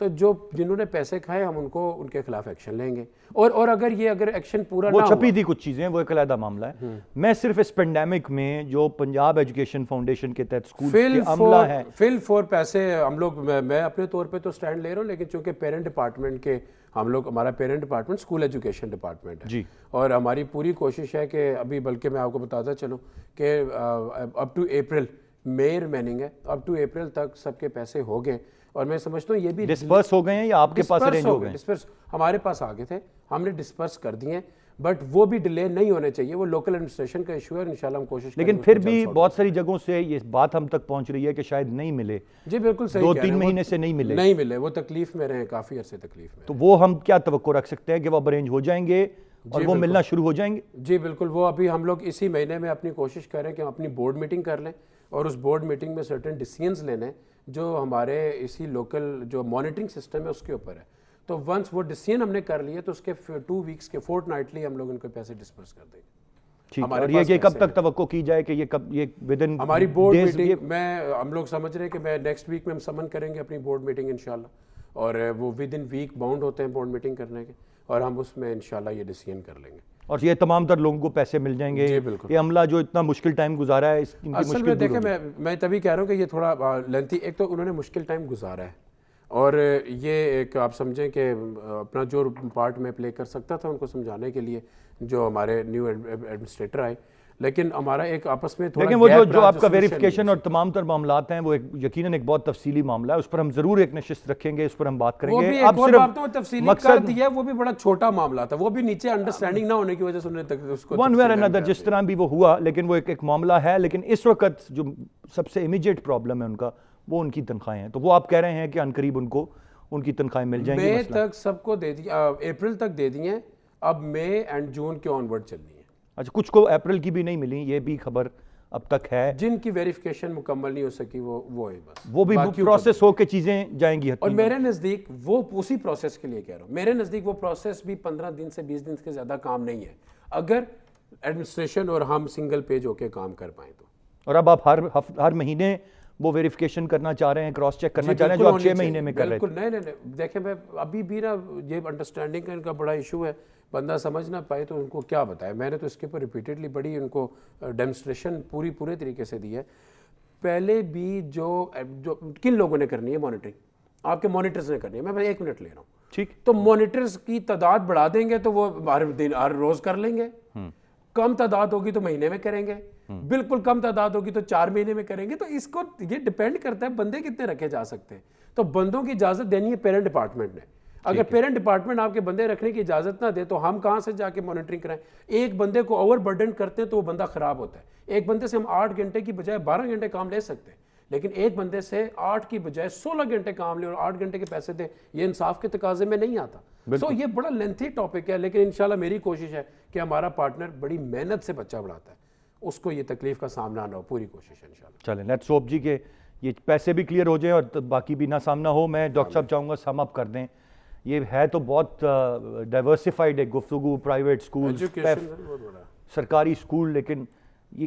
تو جنہوں نے پیسے کھائے ہم ان کے خلاف ایکشن لیں گے، اور اگر ایکشن پورا نہ وہ ہوا، چھپی تھی کچھ چیزیں، وہ ایک علیحدہ معاملہ ہے۔ میں صرف اس پینڈیمک میں جو پنجاب ایجوکیشن فاؤنڈیشن کے تحت اسکول کے عملہ ہے، فل فور پیسے ہم لوگ، میں اپنے طور پہ تو سٹینڈ لے رہا ہوں، لیکن چونکہ پیرنٹ ڈپارٹمنٹ کے ہمارا parent department school education department ہے جی، اور ہماری پوری کوشش ہے کہ ابھی بلکہ میں آپ کو بتاتا چلوں کہ up to April May remaining ہے، اپ ٹو اپریل تک سب کے پیسے ہو گئے اور میں سمجھتا ہوں یہ بھی ڈسپرس ہو گئے ہیں یا آپ کے پاس ارینج ہو گئے ہیں؟ ڈسپرس ہمارے پاس آگے تھے، ہم نے ڈسپرس کر دیے ہیں، بٹ وہ بھی ڈیلے نہیں ہونے چاہیے، وہ لوکل ایڈمنسٹریشن کا ایشو ہے، انشاءاللہ ہم کوشش کریں گے۔ لیکن پھر بھی بہت ساری جگہوں سے یہ بات ہم تک پہنچ رہی ہے کہ شاید نہیں ملے، جی بالکل صحیح، 2-3 مہینے سے نہیں ملے، وہ تکلیف میں رہے، کافی عرصے تکلیف میں۔ تو وہ ہم کیا توقع رکھ سکتے ہیں کہ وہ اب ارینج ہو جائیں گے اور وہ ملنا شروع ہو جائیں گے؟ جی بالکل، وہ ابھی ہم لوگ اسی مہینے میں اپنی کوشش کر رہے ہیں کہ ہم اپنی بورڈ میٹنگ کر لیں اور اس بورڈ میٹنگ میں سرٹن ڈیسیژنز لینے ہیں جو ہمارے اسی لوکل جو مانیٹرنگ سسٹم ہے اس کے اوپر ہے، تو ونس وہ ڈیسیژن ہم نے کر لیے تو اس کے 2 ویکس کے فورٹ نائٹلی ہم لوگ ان کے پیسے ڈسپرس کر دیں گے۔ ٹھیک، اور یہ کب تک توقع کی جائے کہ یہ ودن ہماری بورڈ میٹنگ ہم لوگ سمجھ رہے ہیں کہ نیکسٹ ویک میں ہم سمن کریں گے اپنی بورڈ میٹنگ انشاءاللہ، اور وہ ود ان ویک باؤنڈ ہوتے ہیں بورڈ میٹنگ کرنے کے، اور ہم اس میں انشاءاللہ یہ ڈیسیژن کر لیں گے اور یہ تمام تر لوگوں کو پیسے مل جائیں گے۔ یہ عملہ جو اتنا مشکل ٹائم گزارا ہے، ان کی اصل میں دیکھیں میں تبھی کہہ رہا ہوں کہ یہ تھوڑا لینتھی، ایک تو انہوں نے مشکل ٹائم گزارا ہے اور یہ ایک آپ سمجھیں کہ اپنا جو پارٹ میں پلے کر سکتا تھا ان کو سمجھانے کے لیے جو ہمارے نیو ایڈمنسٹریٹر آئے، لیکن ہمارا ایک آپس میں تھوڑا لیکن وہ جو آپ کا ویریفیکیشن اور تمام تر معاملات ہیں وہ یقیناً ایک بہت تفصیلی معاملہ ہے، اس پر ہم ضرور ایک نشست رکھیں گے، اس پر ہم بات کریں گے۔ وہ بھی ایک اور بات تو تفصیلی کر دیا، وہ بھی بڑا چھوٹا معاملہ تھا، وہ بھی نیچے انڈرسٹینڈنگ نہ ہونے کی وجہ سے انہوں نے اس کو ون وے اور انادر جس طرح بھی وہ ہوا، لیکن وہ ایک معاملہ ہے۔ لیکن اس وقت جو سب سے امیجیٹ پرابلم ہے ان کا، وہ ان کی تنخواہیں ہیں، تو وہ آپ کہہ رہے ہیں کہ عنقریب ان کی تنخواہیں مل جائیں گی؟ مئی تک سب کو دے دی، اپریل تک دے دی ہیں، اب مئی اینڈ جون کے آن ورڈ چلنی ہے۔ اچھا، کچھ کو اپریل کی بھی نہیں ملی، یہ بھی خبر اب تک ہے، جن کی ویریفیکیشن مکمل نہیں ہو سکی وہ ہے بس، وہ بھی پروسیس ہو کے چیزیں جائیں گی۔ اور میرے نزدیک وہ اسی پروسیس کے لیے کہہ رہا ہوں، میرے نزدیک وہ پروسیس بھی 15 دن سے 20 دن سے زیادہ کام نہیں ہے اگر ایڈمنسٹریشن اور ہم سنگل پیج ہو کے کام کر پائیں تو۔ اور اب آپ ہر مہینے وہ ویریفیکیشن کرنا چاہ رہے ہیں، کراس چیک کرنا چاہ رہے ہیں جو آپ 6 مہینے میں کر رہے تھے؟ بالکل نہیں، دیکھیں میں ابھی بھی نا یہ انڈرسٹینڈنگ کا ان کا بڑا ایشو ہے، بندہ سمجھ نہ پائے تو ان کو کیا بتائے، میں نے تو اس کے اوپر ریپیٹڈلی بڑی ان کو ڈیمونسٹریشن پورے طریقے سے دی ہے۔ پہلے بھی جو کن لوگوں نے کرنی ہے مانیٹرنگ، آپ کے مانیٹرز نے کرنی ہے، میں 1 منٹ لے رہا ہوں، ٹھیک، تو مانیٹرز کی تعداد بڑھا دیں گے تو وہ ہر روز کر لیں گے، کم تعداد ہوگی تو مہینے میں کریں گے، بالکل کم تعداد ہوگی تو 4 مہینے میں کریں گے، تو اس کو یہ ڈیپینڈ کرتا ہے بندے کتنے رکھے جا سکتے ہیں، تو بندوں کی اجازت دینی ہے پیرنٹ ڈپارٹمنٹ نے، اگر پیرنٹ ڈپارٹمنٹ آپ کے بندے رکھنے کی اجازت نہ دے تو ہم کہاں سے جا کے مانیٹرنگ کرائیں؟ ایک بندے کو اوور برڈن کرتے ہیں تو وہ بندہ خراب ہوتا ہے، ایک بندے سے ہم 8 گھنٹے کی بجائے 12 گھنٹے کام لے سکتے ہیں، لیکن ایک بندے سے 8 کی بجائے 16 گھنٹے کام لے اور 8 گھنٹے کے پیسے دے، یہ انصاف کے تقاضے میں نہیں آتا۔ سو یہ بڑا لینتھی ٹاپک ہے، لیکن انشاءاللہ میری کوشش ہے کہ ہمارا پارٹنر بڑی محنت سے بچہ بڑھاتا ہے، اس کو یہ تکلیف کا سامنا نہ ہو، پوری کوشش ہے انشاءاللہ۔ چلیں لیٹس ہوپ جی کہ یہ پیسے بھی کلیئر ہو جائیں اور باقی بھی نہ سامنا ہو۔ میں ڈاکٹر صاحب چاہوں گا سم اپ کر دیں، یہ ہے تو بہت ڈائیورسیفائڈ ایک گفتگو، پرائیویٹ سکول، سرکاری سکول، لیکن یہ